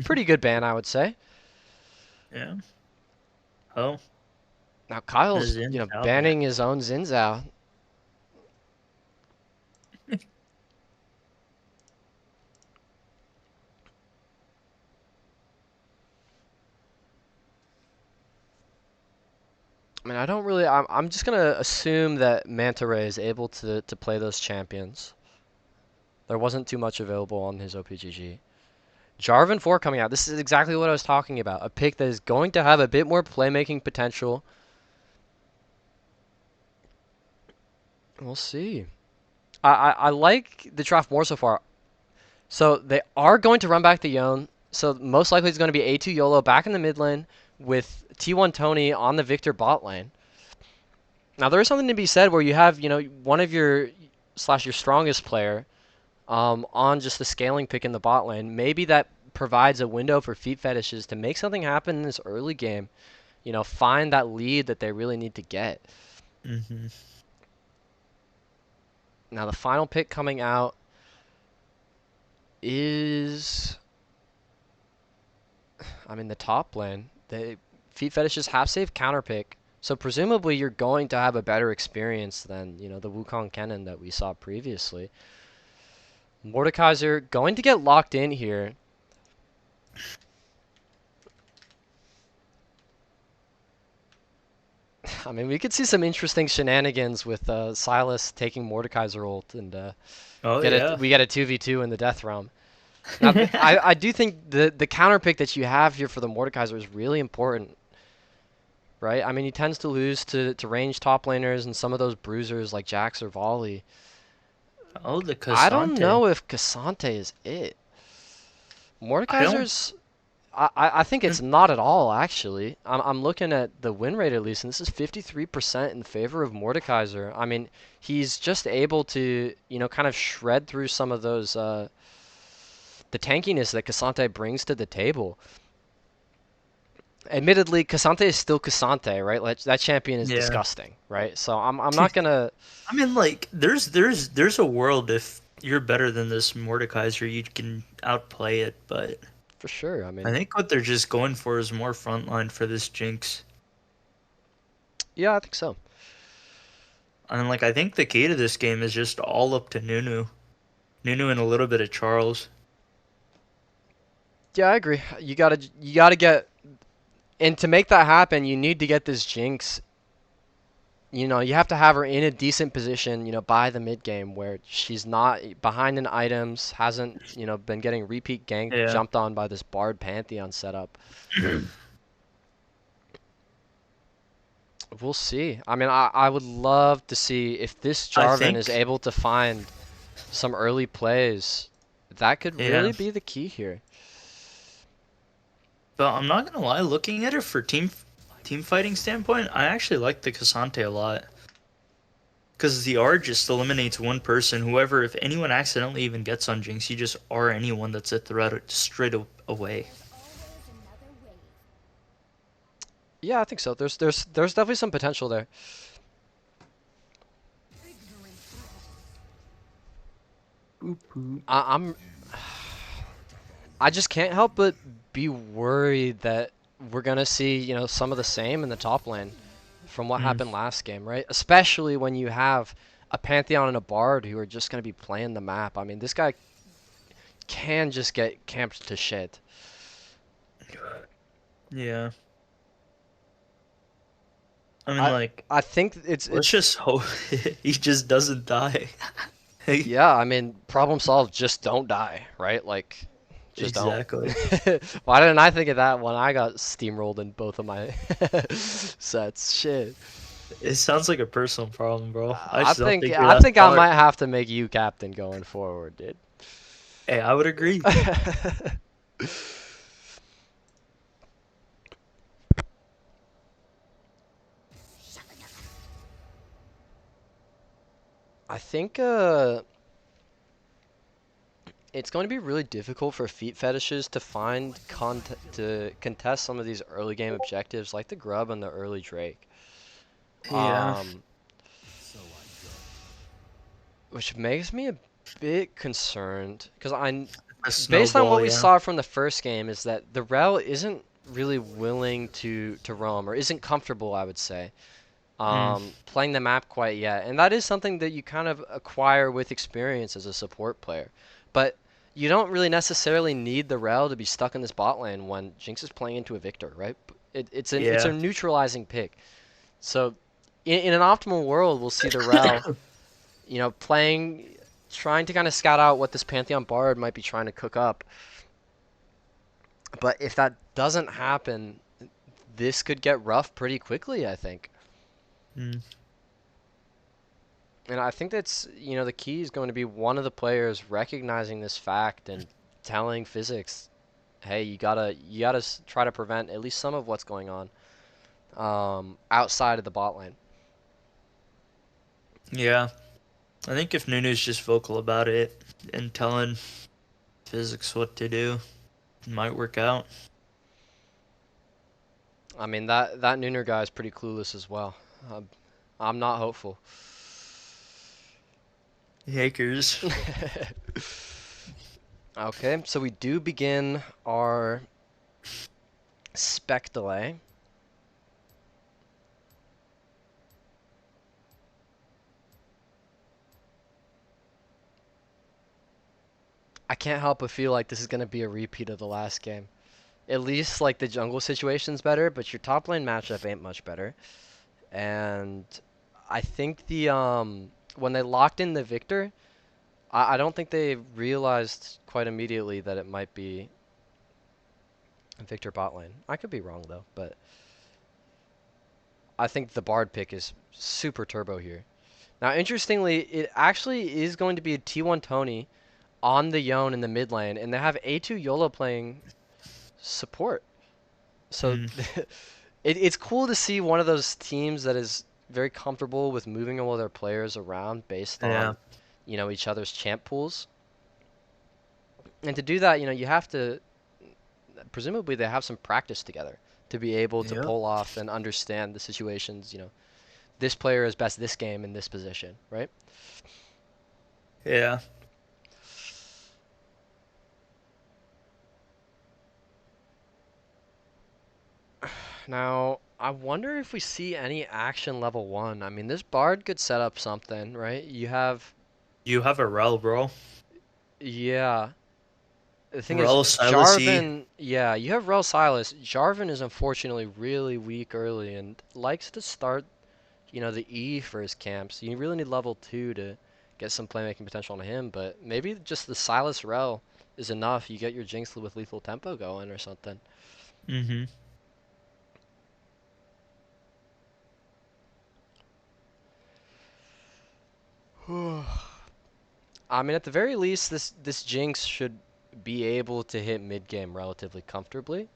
Pretty good ban, I would say. Yeah. Oh, Now Kyle's, Zin's out man. banning his own Xin Zhao. I mean, I don't really. I'm just gonna assume that Manta Ray is able to play those champions. There wasn't too much available on his OPGG. Jarvan 4 coming out. This is exactly what I was talking about. A pick that is going to have a bit more playmaking potential. We'll see. I like the draft more so far. So they are going to run back the Yone. So most likely it's going to be A2 YOLO back in the mid lane with T1 Tony on the Victor bot lane. Now there is something to be said where you have, one of your slash your strongest player on just the scaling pick in the bot lane. Maybe that provides a window for feet fetishes to make something happen in this early game. Find that lead that they really need to get. Hmm. Now the final pick coming out is, the top lane. The feet fetishes half save counter pick. So presumably you're going to have a better experience than, the Wukong Kennen that we saw previously. Mordekaiser going to get locked in here. I mean, we could see some interesting shenanigans with Silas taking Mordekaiser ult and Oh get it. yeah. We get a 2v2 in the Death Realm. Now, I do think the counter pick that you have here for the Mordekaiser is really important, right? I mean, he tends to lose to range top laners and some of those bruisers like Jax or Volley. Oh, the I don't Cassante. know if Cassante is it. I don't. Mordekaiser's. I think it's not at all, actually. I'm looking at the win rate at least, and this is 53% in favor of Mordekaiser. I mean, he's just able to, kind of shred through some of those, the tankiness that Cassante brings to the table. Admittedly, Cassante is still Cassante, right? Like, that champion is Yeah. disgusting, right? So I'm not gonna, I mean, like, there's a world if you're better than this Mordekaiser, you can outplay it. But for sure. I think what they're just going for is more frontline for this Jinx. Yeah, I think so. And like I think the key to this game is just all up to Nunu. Nunu and a little bit of Charles. Yeah, I agree. You gotta get, and to make that happen, you need to get this Jinx. You have to have her in a decent position, by the mid game where she's not behind in items, hasn't, been getting repeat gank Yeah. jumped on by this Bard Pantheon setup. We'll see. I mean, I would love to see if this I Jarvan is think able to find some early plays. That could yeah. really be the key here. But I'm not gonna lie, looking at it for team fighting standpoint, I actually like the Cassante a lot. Because the R just eliminates one person. Whoever, if anyone accidentally even gets on Jinx, you just R anyone that's a threat straight away. Yeah, I think so. There's definitely some potential there. Boop, boop. I'm I just can't help but be worried that we're gonna see, some of the same in the top lane from what Mm, happened last game, right? Especially when you have a Pantheon and a Bard who are just gonna be playing the map. I mean, this guy can just get camped to shit. yeah. I mean, I like, I think let's it's just hope he just doesn't die. yeah, I mean, problem solved, just don't die, right? Like, just don't. Exactly. Why didn't I think of that when I got steamrolled in both of my sets? Shit. It sounds like a personal problem, bro. I I just don't think think you're I that think I smart. might have to make you captain going forward, dude. Hey, I would agree. I think it's going to be really difficult for feet fetishes to find to contest some of these early game objectives like the grub and the early Drake. Yeah. Um, which makes me a bit concerned because A based on what snowball, we yeah. saw from the first game, is that the Rel isn't really willing to roam or isn't comfortable, I would say, Mm, playing the map quite yet. And that is something that you kind of acquire with experience as a support player. But you don't really necessarily need the Rel to be stuck in this bot lane when Jinx is playing into a Victor, right? It's a yeah. neutralizing pick. So in an optimal world, we'll see the Rel, playing, trying to kind of scout out what this Pantheon Bard might be trying to cook up. But if that doesn't happen, this could get rough pretty quickly, I think. Mm, And I think that's, the key is going to be one of the players recognizing this fact and telling physics, hey, you gotta try to prevent at least some of what's going on outside of the bot lane. yeah. I think if Nunu's just vocal about it and telling physics what to do, it might work out. I mean, that Nooner guy is pretty clueless as well. Um, I'm not hopeful. Hakers. Okay, so we do begin our spec delay. I can't help but feel like this is going to be a repeat of the last game. At least like the jungle situation's better, but your top lane matchup ain't much better. And I think when they locked in the Victor, I don't think they realized quite immediately that it might be Victor bot lane. I could be wrong though, but I think the Bard pick is super turbo here. Now, interestingly, it actually is going to be a T1 Tony on the Yone in the mid lane, and they have A2 YOLO playing support. So Mm, it's cool to see one of those teams that is very comfortable with moving all their players around based yeah. on, each other's champ pools. And to do that, you have to, presumably they have some practice together to be able to Yep. pull off and understand the situations, this player is best this game in this position, right? Yeah. Now, I wonder if we see any action level 1. I mean, this Bard could set up something, right? You have, You have a Rel, bro. yeah. The thing is, Rel, Silasy. Jarvan, yeah, you have Rel Silas. Jarvan is unfortunately really weak early and likes to start, the E for his camps. You really need level 2 to get some playmaking potential on him, but maybe just the Silas Rel is enough. You get your Jinx with lethal tempo going or something. Mm-hmm. I mean, at the very least, this Jinx should be able to hit mid game relatively comfortably,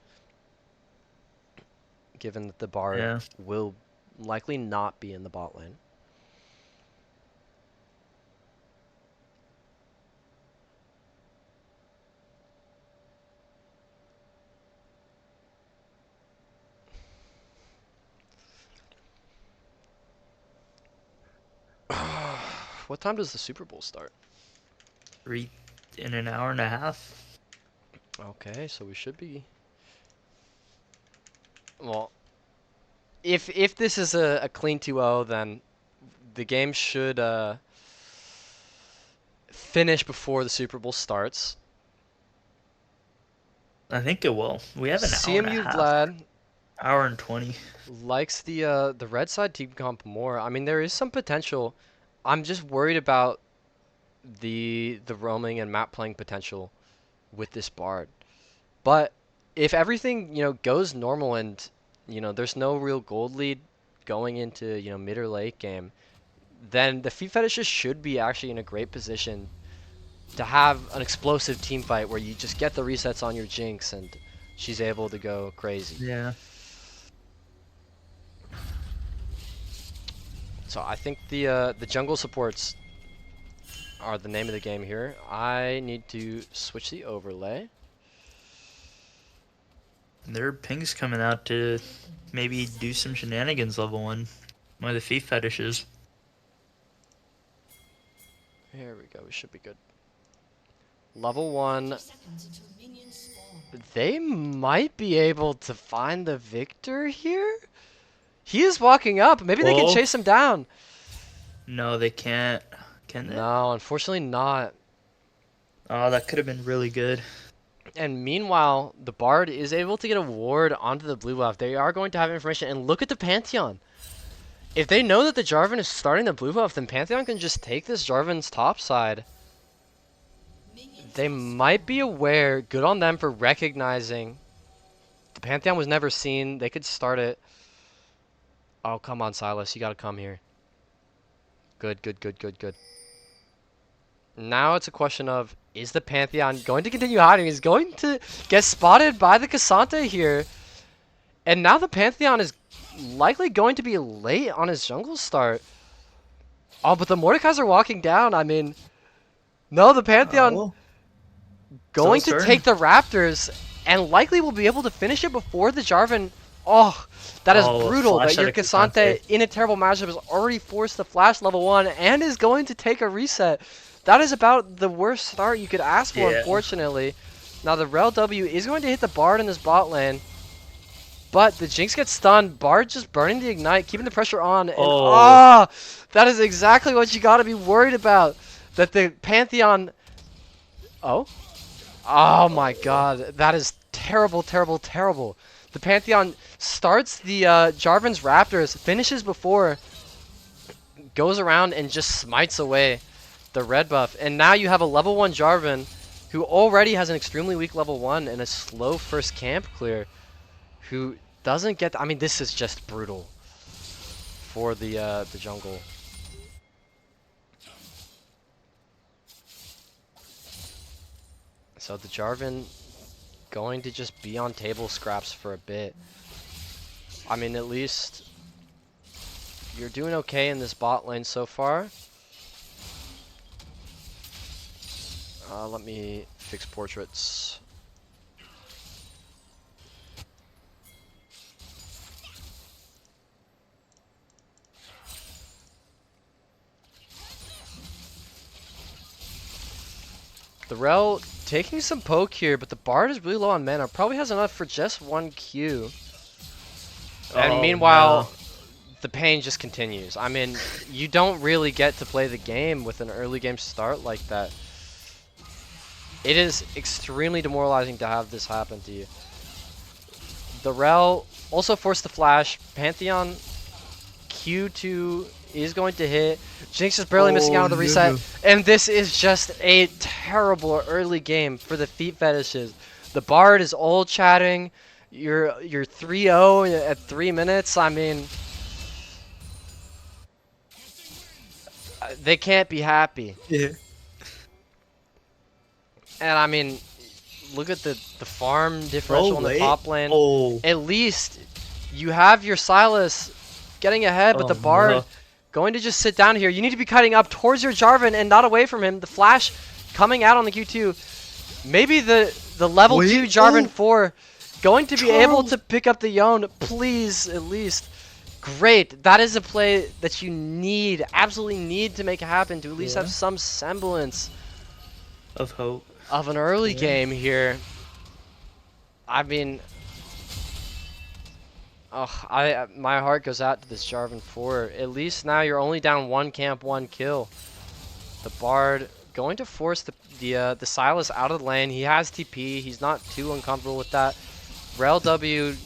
given that the Bard Yeah. will likely not be in the bot lane. What time does the Super Bowl start? 3 in an hour and a half. Okay, so we should be. Well, if this is a clean 2-0, then the game should finish before the Super Bowl starts. I think it will. We have an hour and a CMU half. Vlad Hour and 20. likes the red side team comp more. I mean, there is some potential. I'm just worried about the roaming and map playing potential with this Bard. But if everything, goes normal and, there's no real gold lead going into, mid or late game, then the Feet Fetishes should be actually in a great position to have an explosive team fight where you just get the resets on your Jinx and she's able to go crazy. Yeah. So I think the jungle supports are the name of the game here. I need to switch the overlay. Their ping's coming out to maybe do some shenanigans level 1. One of the Feet Fetishes. Here we go. We should be good. Level 1. They might be able to find the victor here? He is walking up. Maybe they can Oh. chase him down. No, they can't. Can they? No, unfortunately not. Oh, that could have been really good. And meanwhile, the Bard is able to get a ward onto the blue buff. They are going to have information. And look at the Pantheon. If they know that the Jarvan is starting the blue buff, then Pantheon can just take this Jarvan's top side. They might be aware. Good on them for recognizing. The Pantheon was never seen. They could start it. Oh, come on, Silas. You got to come here. Good, good, good, good, good. Now it's a question of, is the Pantheon going to continue hiding? Is going to get spotted by the Cassandra here? And now the Pantheon is likely going to be late on his jungle start. Oh, but the Mordekaiser are walking down. I mean, no, the Pantheon going to take the Raptors and likely will be able to finish it before the Jarvan. Oh, that is brutal that your Cassandra in a terrible matchup has already forced the flash level 1 and is going to take a reset. That is about the worst start you could ask for, unfortunately. Now the Rel W is going to hit the Bard in this bot lane. But the Jinx gets stunned. Bard just burning the Ignite, keeping the pressure on. And that is exactly what you got to be worried about. That the Pantheon... Oh? Oh my god. That is terrible, terrible, terrible. The Pantheon starts the Jarvan's Raptors, finishes before, goes around and just smites away the red buff. And now you have a level 1 Jarvan who already has an extremely weak level 1 and a slow first camp clear, who doesn't get... I mean, this is just brutal for the jungle. So the Jarvan going to just be on table scraps for a bit. I mean, at least you're doing okay in this bot lane so far. Let me fix portraits. The Rel taking some poke here, but the Bard is really low on mana. Probably has enough for just one Q. And Oh meanwhile, no. the pain just continues. I mean, you don't really get to play the game with an early game start like that. It is extremely demoralizing to have this happen to you. The Rel also forced the flash. Pantheon Q2 is going to hit. Jinx is barely missing out Oh on the reset. no. And this is just a terrible early game for the Feet Fetishes. The Bard is all chatting. You're 3-0 at 3 minutes. I mean, they can't be happy. Yeah. And I mean, look at the farm Oh differential in the wait. top lane. Oh. At least you have your Silas getting ahead, but Oh the Bard no. going to just sit down here. You need to be cutting up towards your Jarvan and not away from him. The flash coming out on the Q2. Maybe the level 2 Jarvan 4 going to be able to pick up the Yone. Please, at least. Great. That is a play that you need, absolutely need to make happen to at least have some semblance Of hope. of an early Yeah. game here. I mean, my heart goes out to this Jarvan 4. At least now you're only down 1 camp, 1 kill. The Bard going to force the Silas out of the lane. He has TP. He's not too uncomfortable with that. Rel W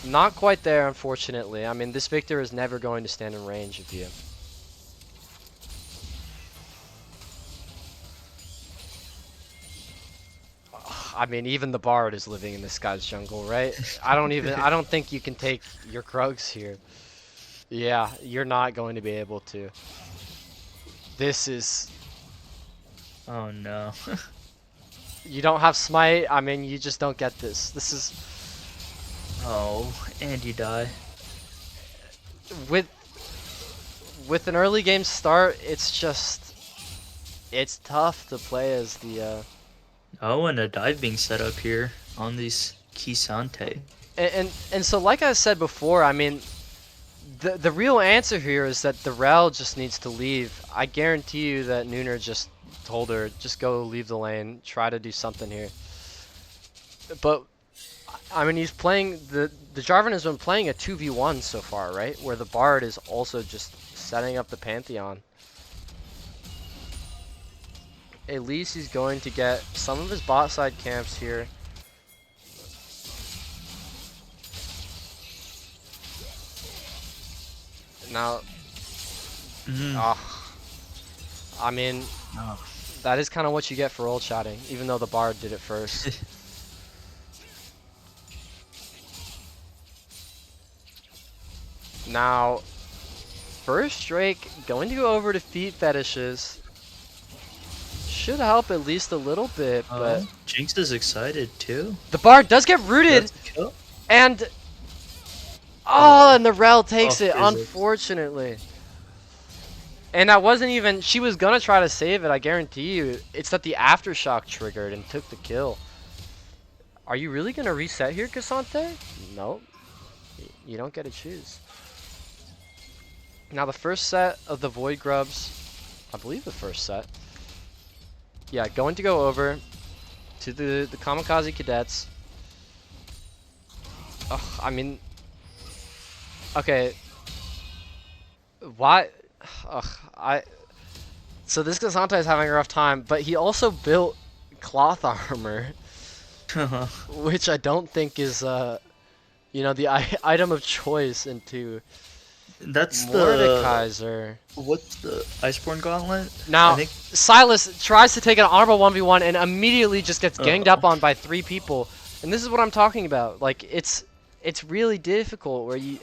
not quite there, unfortunately. I mean, this Victor is never going to stand in range of you. I mean, even the Bard is living in this guy's jungle, right? I don't think you can take your Krugs here. Yeah, you're not going to be able to. This is... Oh no. You don't have Smite, I mean, you just don't get this. This is... Oh, and you die. With an early game start, it's just... It's tough to play as the... Oh, and a dive being set up here on these Kisante. And so, like I said before, I mean, the real answer here is that the Rel just needs to leave. I guarantee you that Nooner just told her, just go leave the lane, try to do something here. But, I mean, he's playing, the Jarvan has been playing a 2v1 so far, right? Where the Bard is also just setting up the Pantheon. At least he's going to get some of his bot side camps here. Now, I mean, that is kind of what you get for ult chatting, even though the Bard did it first. Now, first Drake going to go over to Feet Fetishes. Should help at least a little bit, but... Jinx is excited too. The Bard does get rooted, and... Oh, and the Rel takes it, unfortunately. And that wasn't even... She was gonna try to save it, I guarantee you. It's that the Aftershock triggered and took the kill. Are you really gonna reset here, Cassante? Nope. You don't get to choose. Now the first set of the Void Grubs... I believe the first set. Yeah, going to go over to the Kamikaze Cadets. Ugh, I mean... Okay. Why? Ugh, so this Cassante is having a rough time, but he also built cloth armor, which I don't think is, you know, the item of choice into That's Mordekaiser. What's the Iceborne Gauntlet? Now, Silas tries to take an honorable 1v1 and immediately just gets ganged up on by 3 people. And this is what I'm talking about. Like, it's really difficult where you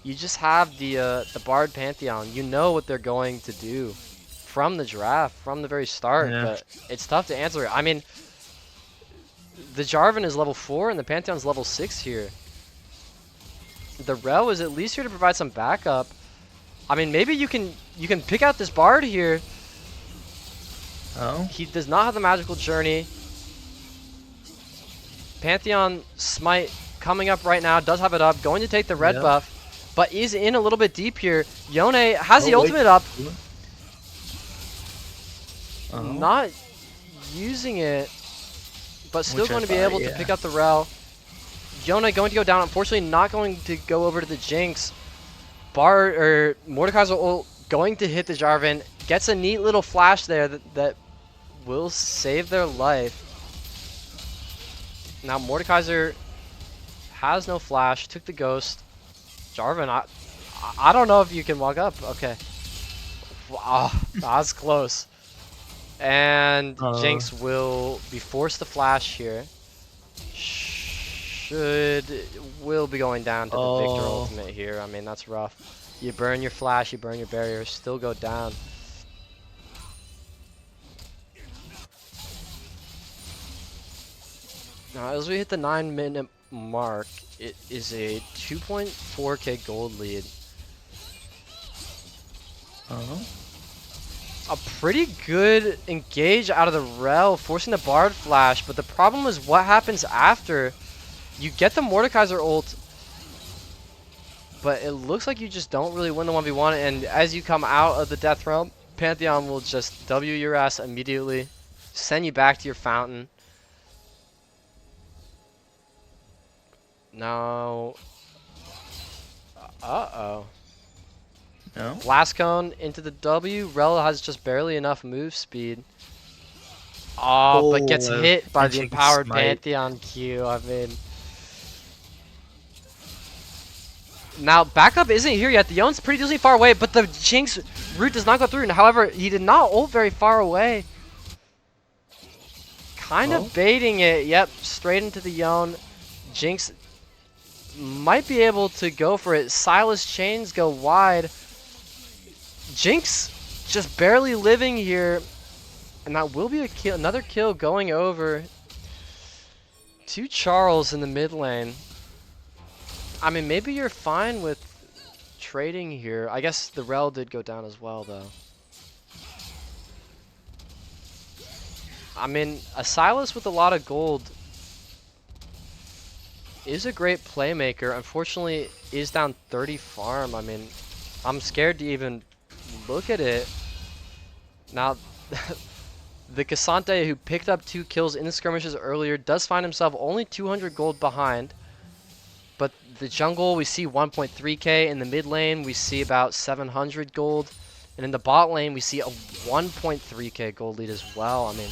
just have the Bard Pantheon. You know what they're going to do from the draft, from the very start, but it's tough to answer it. I mean, the Jarvan is level 4 and the Pantheon's level 6 here. The Rel is at least here to provide some backup. I mean, maybe you can pick out this Bard here. Oh. He does not have the magical journey. Pantheon Smite coming up right now, does have it up, going to take the red buff, but is in a little bit deep here. Yone has the ultimate up. Not using it, but still going to be able to pick up the Rel. Yona going to go down. Unfortunately, not going to go over to the Jinx. Mordekaiser ult going to hit the Jarvan. Gets a neat little flash there that will save their life. Now Mordekaiser has no flash. Took the ghost. Jarvan, I don't know if you can walk up. Okay. Wow, that was close. And Jinx will be forced to flash here. Will be going down to the Victor ultimate here. I mean, that's rough. You burn your flash, you burn your barrier, still go down. Now, as we hit the 9-minute mark, it is a 2.4k gold lead. A pretty good engage out of the Rel, forcing the Bard flash, but the problem is what happens after. You get the Mordekaiser ult, but it looks like you just don't really win the 1v1, and as you come out of the Death Realm, Pantheon will just W your ass immediately, send you back to your fountain. Now, uh-oh. No. Blast Cone into the W. Rel has just barely enough move speed. Oh, but gets hit by the empowered Pantheon Q. I mean, now backup isn't here yet. The Yone's pretty decently far away, but the Jinx route does not go through. And however, he did not ult very far away. Kind of baiting it. Yep, straight into the Yone. Jinx might be able to go for it. Silas chains go wide. Jinx just barely living here, and that will be a kill, another kill going over to Charles in the mid lane. I mean, maybe you're fine with trading here. I guess the Rel did go down as well, though. I mean, a Silas with a lot of gold is a great playmaker. Unfortunately, is down 30 farm. I mean, I'm scared to even look at it. Now, the Cassante, who picked up 2 kills in the skirmishes earlier, does find himself only 200 gold behind. But the jungle, we see 1.3k. In the mid lane, we see about 700 gold. And in the bot lane, we see a 1.3k gold lead as well. I mean,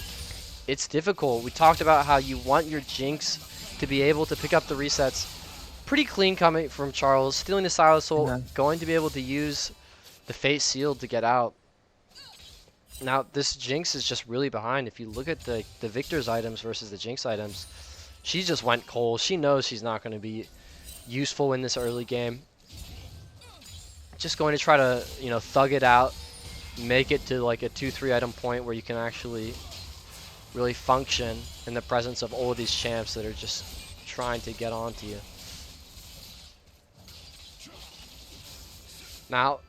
it's difficult. We talked about how you want your Jinx to be able to pick up the resets. Pretty clean coming from Charles. Stealing the Silas ult, going to be able to use the Fate Seal to get out. Now, this Jinx is just really behind. If you look at the Victor's items versus the Jinx items, she just went cold. She knows she's not going to be useful in this early game. Just going to try to, you know, thug it out, make it to like a 2-3 item point where you can actually really function in the presence of all of these champs that are just trying to get onto you. Now,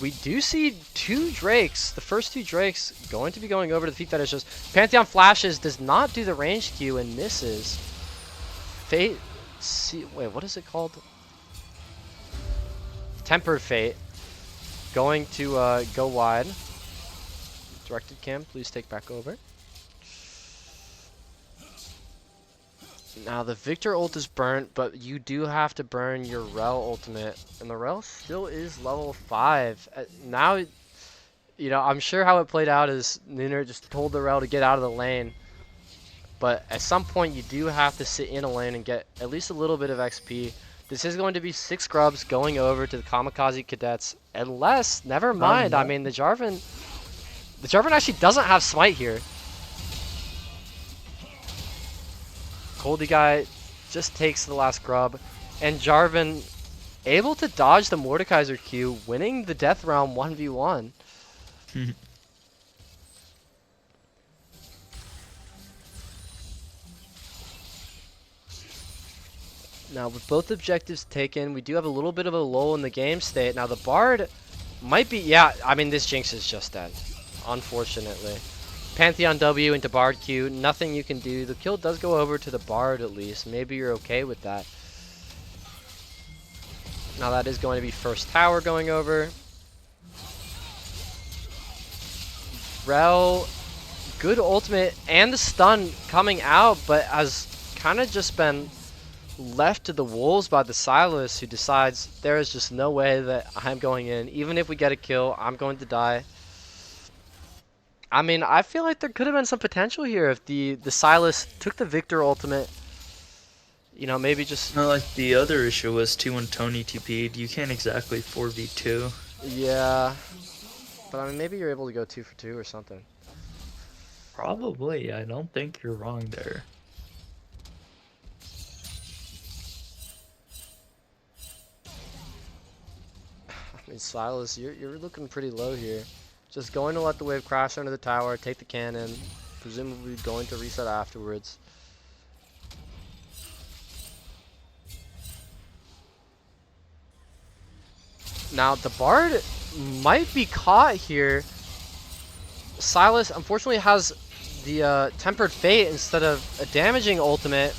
we do see 2 Drakes, the first 2 Drakes, going to be going over to the Feet Fetishes. Pantheon flashes, does not do the range Q and misses. Fate, wait, what is it called? Tempered Fate, going to go wide. Directed cam, please take back over. Now the Victor ult is burnt, but you do have to burn your Rel ultimate, and the Rel still is level 5. Now, you know, I'm sure how it played out is Nooner just told the Rel to get out of the lane, but at some point you do have to sit in a lane and get at least a little bit of XP. This is going to be 6 scrubs going over to the Kamikaze Cadets, unless, never mind, I mean the Jarvan actually doesn't have smite here. Goldie guy just takes the last grub, and Jarvan able to dodge the Mordekaiser Q, winning the Death Realm 1v1. Now, with both objectives taken, we do have a little bit of a lull in the game state. Now, the Bard might be, yeah, I mean, this Jinx is just dead, unfortunately. Pantheon W into Bard Q, nothing you can do. The kill does go over to the Bard at least. Maybe you're okay with that. Now that is going to be first tower going over. Rel, good ultimate and the stun coming out, but has kind of just been left to the wolves by the Silas, who decides there is just no way that I'm going in. Even if we get a kill, I'm going to die. I mean, I feel like there could have been some potential here if the Silas took the Victor ultimate. You know, maybe just... No, like the other issue was 2 when Tony TP'd. You can't exactly 4v2. Yeah. But I mean, maybe you're able to go 2 for 2 or something. Probably. I don't think you're wrong there. I mean, Silas, you're looking pretty low here. Just going to let the wave crash under the tower, take the cannon, presumably going to reset afterwards. Now, the Bard might be caught here. Silas, unfortunately, has the Tempered Fate instead of a damaging ultimate,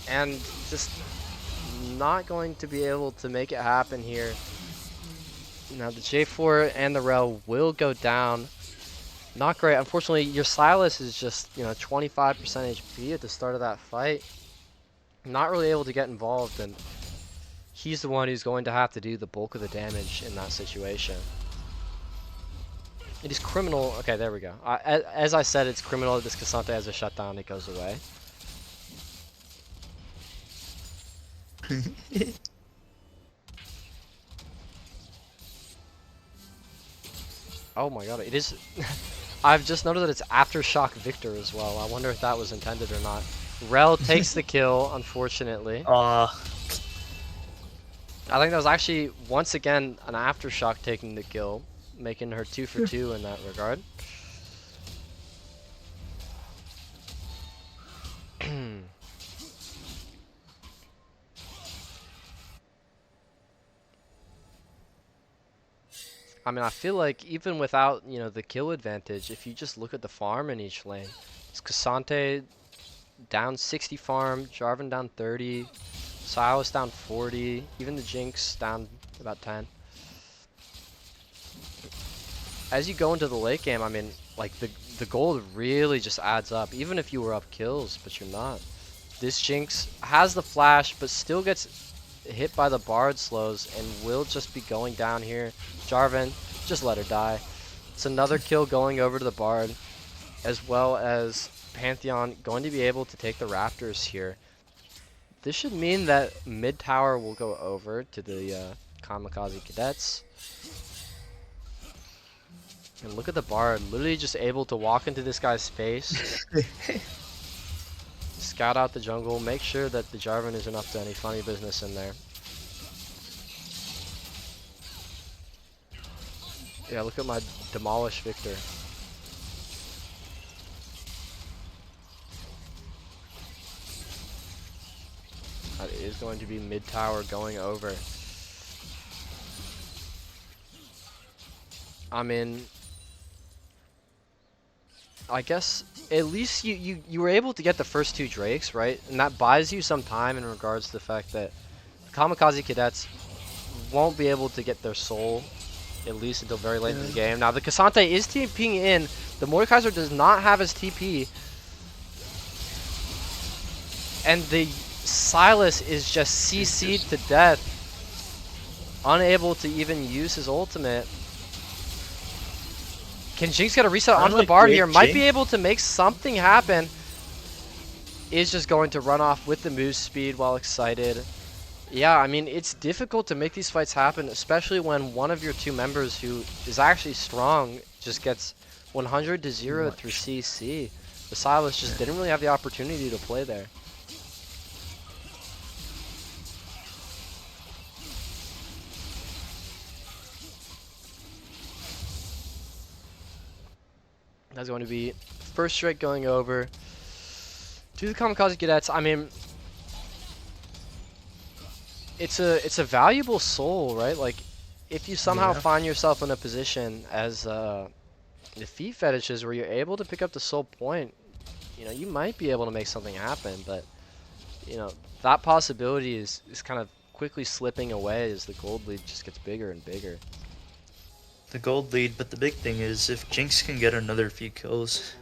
and just not going to be able to make it happen here. Now, the J4 and the Rel will go down. Not great. Unfortunately, your Silas is just, 25% HP at the start of that fight. Not really able to get involved, and he's the one who's going to have to do the bulk of the damage in that situation. It is criminal. Okay, there we go. As I said, it's criminal that this Cassante has a shutdown. It goes away. Oh my god, it is... I've just noted that it's Aftershock Victor as well. I wonder if that was intended or not. Rel takes the kill, unfortunately. I think that was actually, once again, an Aftershock taking the kill, making her 2 for 2 in that regard. I mean, I feel like even without, the kill advantage, if you just look at the farm in each lane, it's Cassante down 60 farm, Jarvan down 30, Silas down 40, even the Jinx down about 10. As you go into the late game, I mean, like, the gold really just adds up, even if you were up kills, but you're not. This Jinx has the flash, but still gets hit by the Bard slows and will just be going down here. Jarvan, just let her die. It's another kill going over to the Bard, as well as Pantheon going to be able to take the Raptors here. This should mean that mid tower will go over to the Kamikaze Cadets. And look at the Bard, literally just able to walk into this guy's face. Scout out the jungle, make sure that the Jarvan isn't up to any funny business in there. Yeah, look at my Demolish Victor. That is going to be mid-tower going over. I mean, I guess at least you were able to get the first 2 Drakes, right? And that buys you some time in regards to the fact that the Kamikaze Cadets won't be able to get their soul at least until very late in the game. Now the Cassante is TPing in. The Mordekaiser does not have his TP. And the Silas is just CC'd to death. Unable to even use his ultimate. Can Jinx get a reset onto the Bard here? Might be able to make something happen. Is just going to run off with the move speed while excited. Yeah, I mean, it's difficult to make these fights happen, especially when one of your 2 members who is actually strong just gets 100 to 0 through CC. The Silas just didn't really have the opportunity to play there. That's going to be first strike going over to the Kamikaze Cadets. I mean, it's a valuable soul, right? Like, if you somehow find yourself in a position as the Feet Fetishes where you're able to pick up the soul point, you might be able to make something happen, but that possibility is kind of quickly slipping away as the gold lead just gets bigger and bigger. The gold lead, but the big thing is if Jinx can get another few kills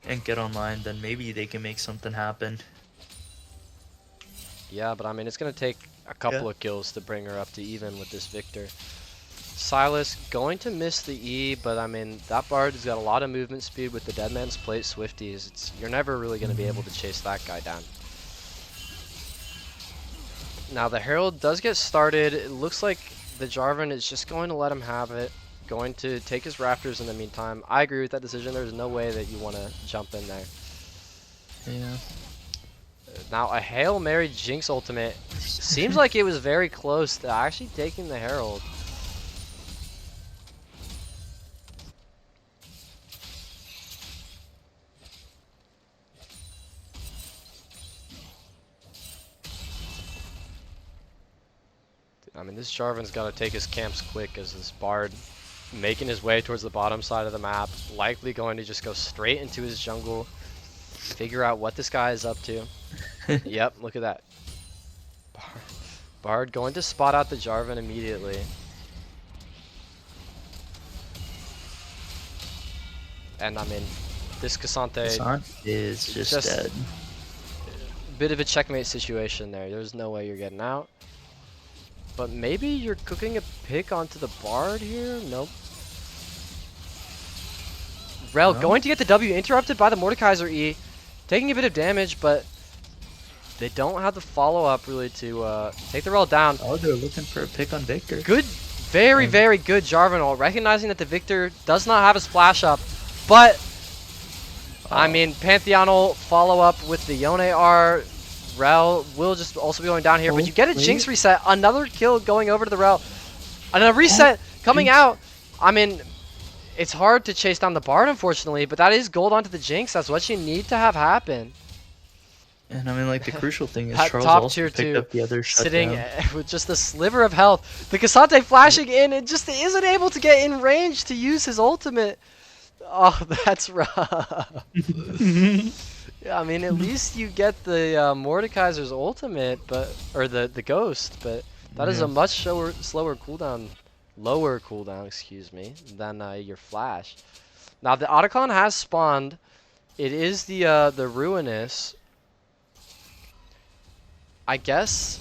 and get online, then maybe they can make something happen. Yeah, but I mean, it's going to take a couple of kills to bring her up to even with this Victor. Silas going to miss the E, but I mean, that Bard has got a lot of movement speed with the Deadman's Plate Swifties. You're never really going to be able to chase that guy down. Now, the Herald does get started. It looks like the Jarvan is just going to let him have it. Going to take his Raptors in the meantime. I agree with that decision. There's no way that you want to jump in there. Yeah. Now, a Hail Mary Jinx ultimate seems like it was very close to actually taking the Herald. I mean, this Jarvan's got to take his camps quick as this Bard making his way towards the bottom side of the map. Likely going to just go straight into his jungle. Figure out what this guy is up to. Yep, look at that. Bard going to spot out the Jarvan immediately. And I mean, this Cassante is just dead. Bit of a checkmate situation there. There's no way you're getting out. But maybe you're cooking a pick onto the Bard here? Nope. Rel going to get the W, interrupted by the Mordekaiser E. Taking a bit of damage, but they don't have the follow-up really to take the Rel down. Oh, they're looking for a pick on Victor. Good, very, very good Jarvan ult, recognizing that the Victor does not have a splash up, but I mean, Pantheon ult follow-up with the Yone R. Rel will just also be going down here, but you get a Jinx reset, another kill going over to the Rel, another reset coming out. I mean, it's hard to chase down the Bard, unfortunately, but that is gold onto the Jinx. That's what you need to have happen. And I mean, like, the crucial thing is That Charles top also tier picked 2 up the other sitting shutdown. with just a sliver of health. The Cassante flashing in and just isn't able to get in range to use his ultimate. Oh, that's rough. Yeah, I mean, at least you get the Mordekaiser's ultimate, or the Ghost, but that is a much slower cooldown, lower cooldown, excuse me, than your flash. Now the Otacon has spawned. It is the Ruinous. I guess.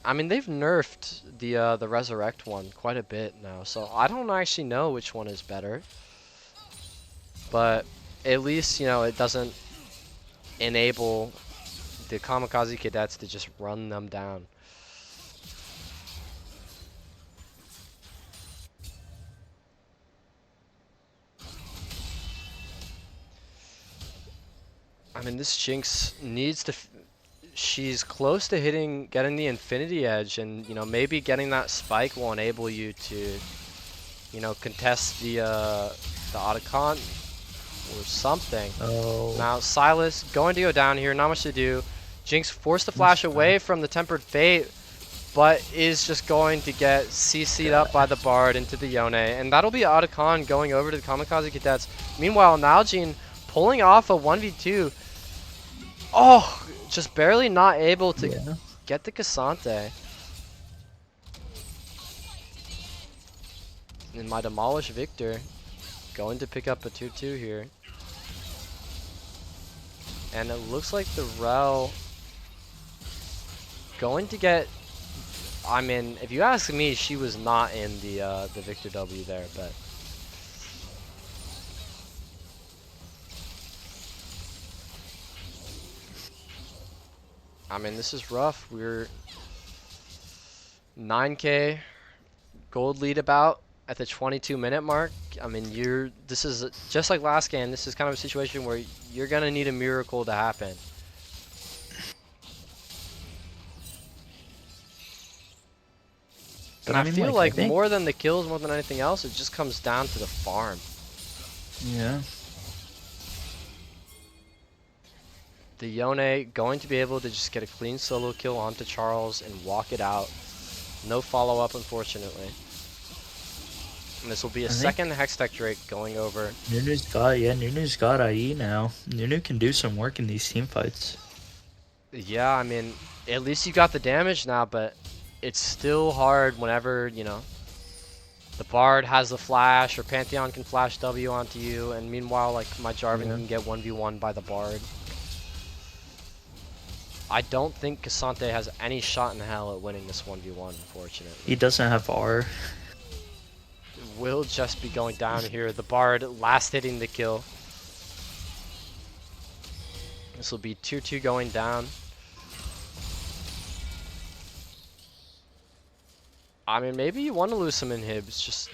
I mean, they've nerfed the Resurrect one quite a bit now, so I don't actually know which one is better. But at least, you know, it doesn't enable the Kamikaze Cadets to just run them down. I mean, this Jinx needs to... She's close to getting the Infinity Edge, and, you know, maybe getting that spike will enable you to, you know, contest the Otacon or something. Oh. Now Silas going to go down here, not much to do. Jinx forced to flash away from the Tempered Fate, but is just going to get CC'd up by the Bard into the Yone, and that'll be Otacon going over to the Kamikaze Cadets. Meanwhile, Nalgene pulling off a 1v2. Oh, just barely not able to get the Cassante. And my demolished Victor going to pick up a tier 2 here. And it looks like the Rel going to get... I mean, if you ask me, she was not in the Victor W there, but... I mean, this is rough. We're 9k gold lead about at the 22-minute mark. I mean, this is just like last game. This is kind of a situation where you're gonna need a miracle to happen. But I feel like more than the kills, more than anything else, it just comes down to the farm. Yeah. The Yone going to be able to just get a clean solo kill onto Charles and walk it out. No follow-up, unfortunately. And this will be a second Hextech Drake going over. Nunu's got IE now. Nunu can do some work in these team fights. Yeah, I mean, at least you got the damage now, but it's still hard whenever, you know, the Bard has the flash or Pantheon can flash W onto you, and meanwhile, like, my Jarvan can get 1v1 by the Bard. I don't think Cassante has any shot in hell at winning this 1v1, He unfortunately. doesn't have R. Will just be going down here. The Bard last hitting the kill. This will be 2-2 going down. I mean, maybe you want to lose some inhibs. Just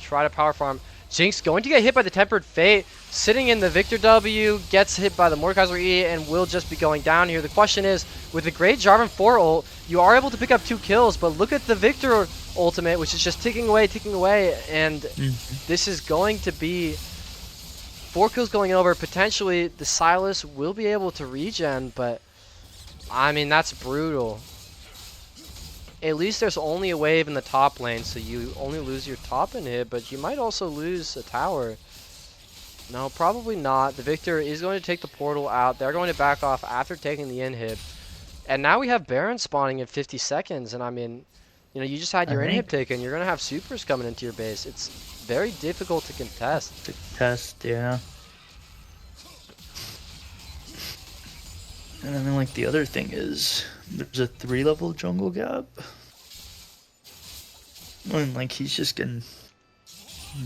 try to power farm. Jinx going to get hit by the Tempered Fate. Sitting in the Victor W. Gets hit by the Mordekaiser E and will just be going down here. The question is, with the Great Jarvan 4 ult, you are able to pick up 2 kills, but look at the Victor ultimate, which is just ticking away, and this is going to be 4 kills going over. Potentially, the Sylas will be able to regen, but I mean, that's brutal. At least there's only a wave in the top lane, so you only lose your top inhib, but you might also lose a tower. No, probably not. The Victor is going to take the portal out. They're going to back off after taking the inhib. And now we have Baron spawning in 50 seconds, and I mean, you know, you just had I your inhib think taken. You're going to have supers coming into your base. It's very difficult to contest. the test, yeah. And then like the other thing is there's a 3-level jungle gap. And like he's just getting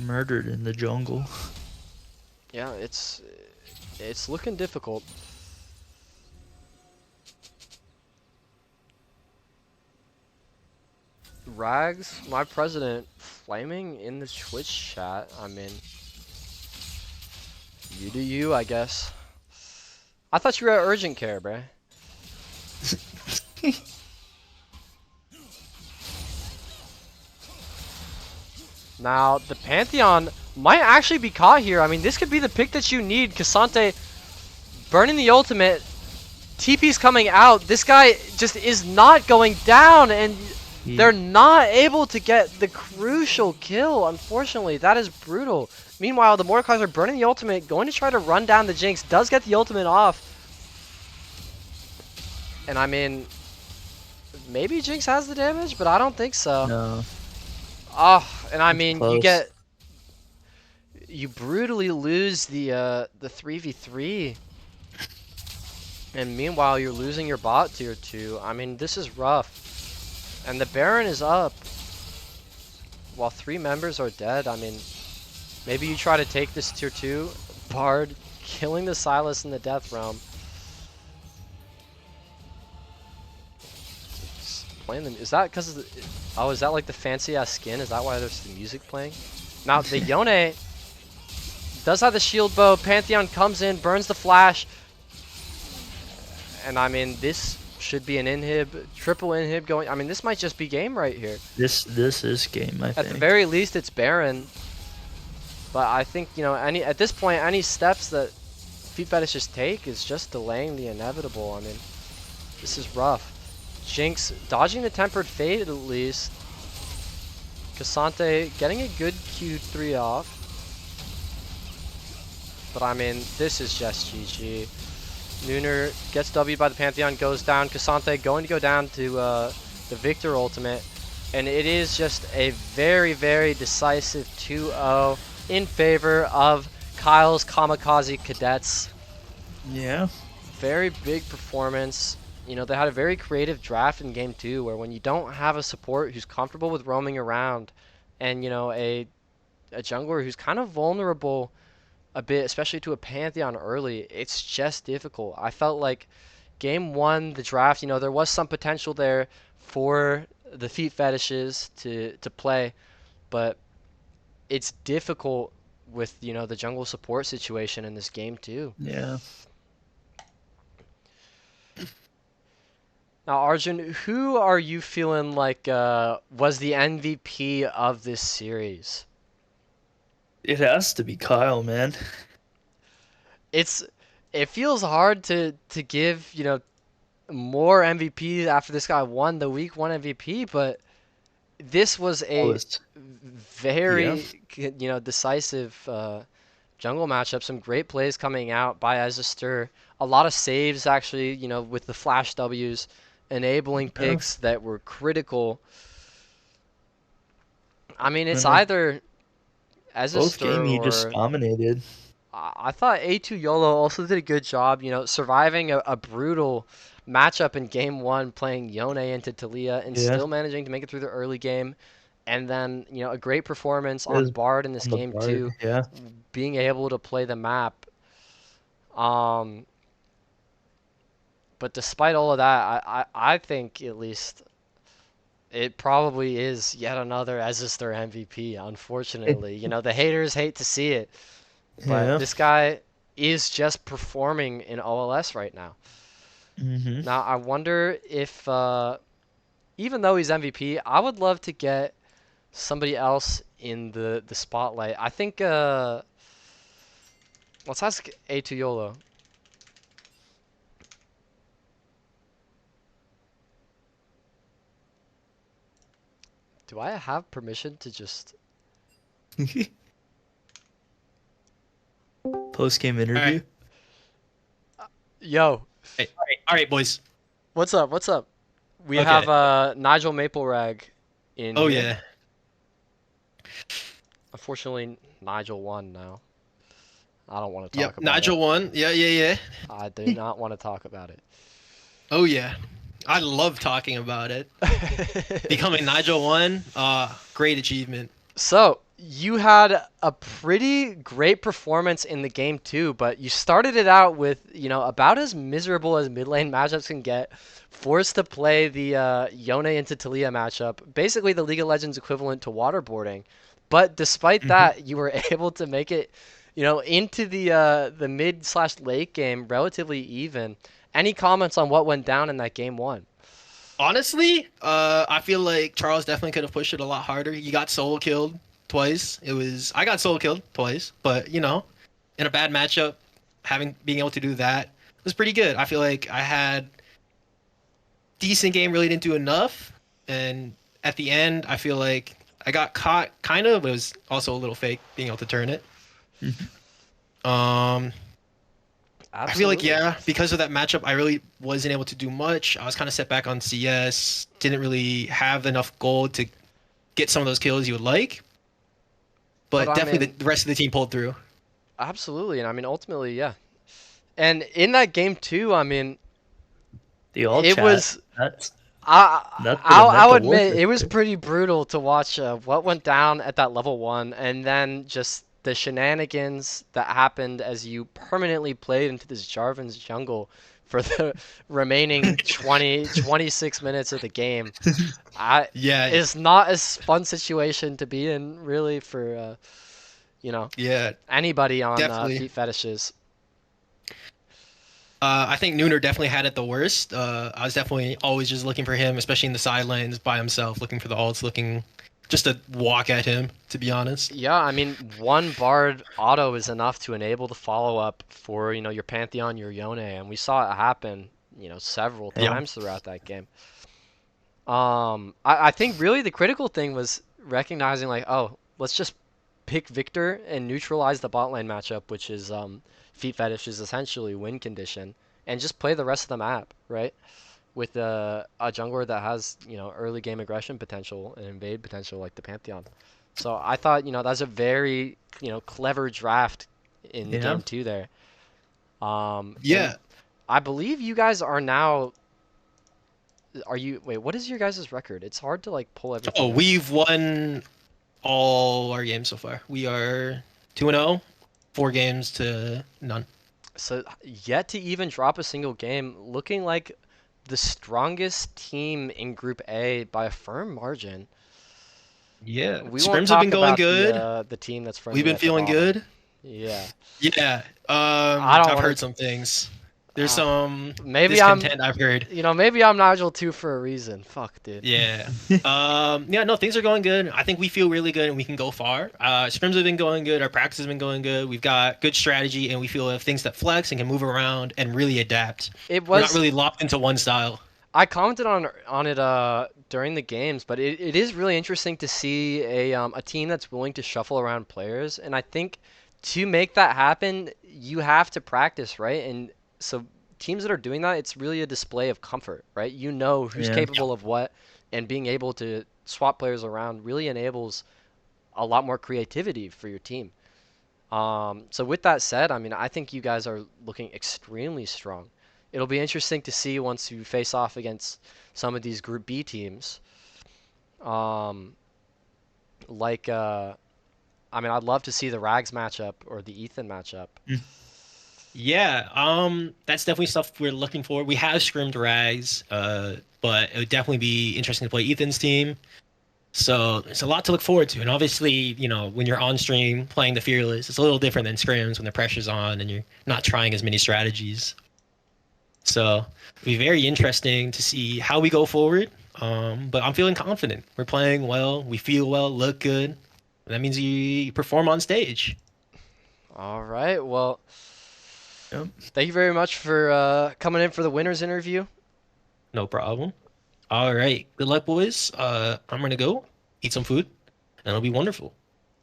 murdered in the jungle. Yeah, it's looking difficult. Rags, my president, flaming in the Twitch chat. I mean, you do you, I guess. I thought you were at urgent care, bruh. Now, the Pantheon might actually be caught here. I mean, this could be the pick that you need. Cassante burning the ultimate. TP's coming out. This guy just is not going down, and they're not able to get the crucial kill, unfortunately. That is brutal. Meanwhile, the Mordekaiser burning the ultimate, going to try to run down the Jinx, does get the ultimate off. And I mean, maybe Jinx has the damage, but I don't think so. No. Oh, and I mean, Close. you brutally lose the 3v3. And meanwhile, you're losing your bot tier 2. I mean, this is rough. And the Baron is up. While 3 members are dead, I mean, maybe you try to take this tier 2. Bard killing the Sylas in the Death Realm. Playing them. Is that because of the... Oh, is that like the fancy ass skin? Is that why there's the music playing? Now, the Yone does have the shield bow. Pantheon comes in, burns the flash. And I mean, this should be an inhib, triple inhib going. I mean, this might just be game right here. This is game, I think. At the very least, it's Baron. But I think, you know, at this point, any steps that Feet Fetishes take is just delaying the inevitable. I mean, this is rough. Jinx dodging the Tempered Fate at least. Cassante getting a good Q3 off. But I mean, this is just GG. Nooner gets W by the Pantheon, goes down. Cassante going to go down to the Victor ultimate. And it is just a very, very decisive 2-0 in favor of Kyle's Kamikaze Cadets. Yeah. Very big performance. You know, they had a very creative draft in game 2 where when you don't have a support who's comfortable with roaming around and, you know, a jungler who's kind of vulnerable a bit, especially to a Pantheon early, it's just difficult. I felt like game 1, the draft, you know, there was some potential there for the Feet Fetishes to play, but it's difficult with, you know, the jungle support situation in this game too. Yeah. Now, Arjun, who are you feeling like was the MVP of this series? It has to be Kyle, man. It feels hard to give, you know, more MVP after this guy won the week 1 MVP, but this was a very, you know, decisive jungle matchup. Some great plays coming out by Ezestur. A lot of saves, actually, you know, with the flash Ws, enabling picks that were critical. I mean, it's either Ezestur both game he just dominated. I thought A2 YOLO also did a good job, you know, surviving a brutal matchup in game one, playing Yone into Talia and Yeah, still managing to make it through the early game. And then, a great performance it on was Bard in this on the game board. too, Yeah. being able to play the map. Um, but despite all of that, I think at least it probably is yet another as is their MVP, It, unfortunately. The haters hate to see it, but yeah. this guy is just performing in OLS right now. Hmm. Now, I wonder if, even though he's MVP, I would love to get somebody else in the spotlight. I think, let's ask A2 YOLO. Do I have permission to just. Post game All right, interview. Yo, all right, boys. what's up? What's up? We have Okay. Nigel Maple in Oh here. yeah. Unfortunately, Nigel won now. I don't want to Yep. talk about it. Nigel won. Yeah, yeah, yeah. I do not want to talk about Oh yeah. I love talking about it. it. Becoming Nigel won. Great achievement. So, you had a pretty great performance in the game too, but you started it out with, about as miserable as mid lane matchups can get. Forced to play the Yone into Talia matchup, basically the League of Legends equivalent to waterboarding. But despite Hmm. that, you were able to make it, into the mid slash late game relatively even. Any comments on what went down in that game one? Honestly, I feel like Charles definitely could have pushed it a lot harder. He got solo killed twice. I got solo killed twice, but in a bad matchup, being able to do that was pretty good. I feel like I had decent game, really didn't do enough, and at the end, I feel like I got caught kind of, but it was also a little fake being able to turn it. Hmm. Um, I feel like Absolutely. yeah, because of that matchup, I really wasn't able to do much. I was kind of set back on CS. Didn't really have enough gold to get some of those kills you would like. But But I definitely mean, the rest of the team pulled through. absolutely, and I mean ultimately, yeah. And in that game too, I mean, The all it chat. was. That's I that's where the I'll mental admit warfare it was starts. pretty brutal to watch what went down at that level one, and then just the shenanigans that happened as you permanently played into this Jarvan's jungle for the remaining 26 minutes of the game. I Yeah, It's not a fun situation to be in, really, for you know yeah, anybody on definitely. feet fetishes. I think Nooner definitely had it the worst. I was definitely always just looking for him, especially in the side lanes by himself, looking for the ults, looking just to walk at him, to be honest. Yeah, I mean, one Bard auto is enough to enable the follow up for, your Pantheon, your Yone, and we saw it happen, several Yeah. times throughout that game. I think really the critical thing was recognizing, like, oh, let's just pick Victor and neutralize the bot lane matchup, which is Feet Fetish is essentially win condition, and just play the rest of the map, right? With a jungler that has early game aggression potential and invade potential like the Pantheon. So I thought that's a very clever draft in Yeah. game two there. And Yeah. I believe you guys are now. Are you wait? What is your guys' record? It's hard to like pull Oh, everything up. we've won all our games so far. We are 2-0, 4 games to none. So yet to even drop a single game, looking like the strongest team in Group A by a firm margin. Yeah. We won't Scrims have been talk going about good. the team that's We've firmly been at the feeling bottom. good. Yeah, Yeah. I don't I've want heard to. some things. There's Uh, some maybe I'm, discontent I've heard. maybe I'm Nigel too for a reason. Fuck, dude. Yeah. Yeah, no, things are going good. I think we feel really good and we can go far. Scrims have been going good. Our practice has been going good. We've got good strategy and we feel we have things that flex and can move around and really adapt. It We're not was. really locked into one style. I commented on it during the games, but it is really interesting to see a team that's willing to shuffle around players, and I think to make that happen, you have to practice, right? And so teams that are doing that, it's really a display of comfort, right? You know who's Yeah. capable of what, and being able to swap players around really enables a lot more creativity for your team. So with that said, I mean, I think you guys are looking extremely strong it'll be interesting to see once you face off against some of these Group B teams. Um, like, I mean, I'd love to see the Rags matchup or the Ethan matchup. Yeah, that's definitely stuff we're looking for. We have scrimmed Rags, but it would definitely be interesting to play Ethan's team. So there's a lot to look forward to. And obviously, when you're on stream playing the Fearless, it's a little different than scrims when the pressure's on and you're not trying as many strategies. So it'll be very interesting to see how we go forward. But I'm feeling confident. We're playing well. We feel well, look good. That means you perform on stage. All right. Well, Yep. thank you very much for coming in for the winners interview. No problem. All right. Good luck, boys. I'm gonna go eat some food, and it'll be wonderful.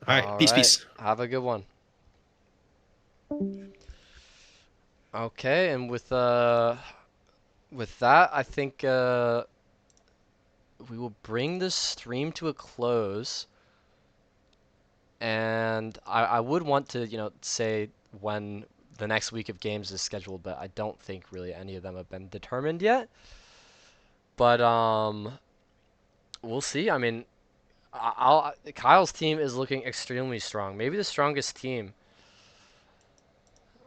All right. All Peace, right. peace. Have a good one. Okay, and with that, I think we will bring this stream to a close. And I would want to, say when the next week of games is scheduled, but I don't think really any of them have been determined yet. But we'll see. I mean, Kyle's team is looking extremely strong. Maybe the strongest team.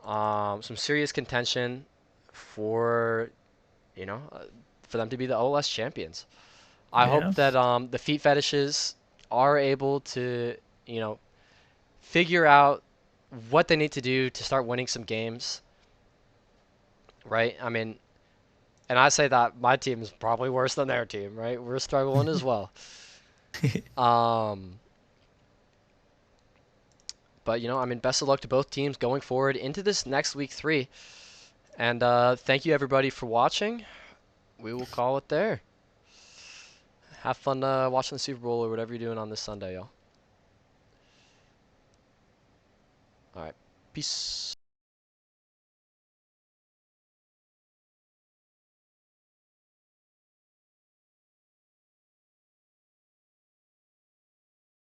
Some serious contention for, you know, uh, for them to be the OLS champions. I hope Yeah. that the Feet Fetishes are able to, you know, figure out what they need to do to start winning some games, right? I mean, and I say that my team is probably worse than their team, right? We're struggling as well. Um, but I mean, best of luck to both teams going forward into this next week 3. And thank you everybody for watching. We will call it there. Have fun watching the Super Bowl or whatever you're doing on this Sunday, y'all. All right, peace.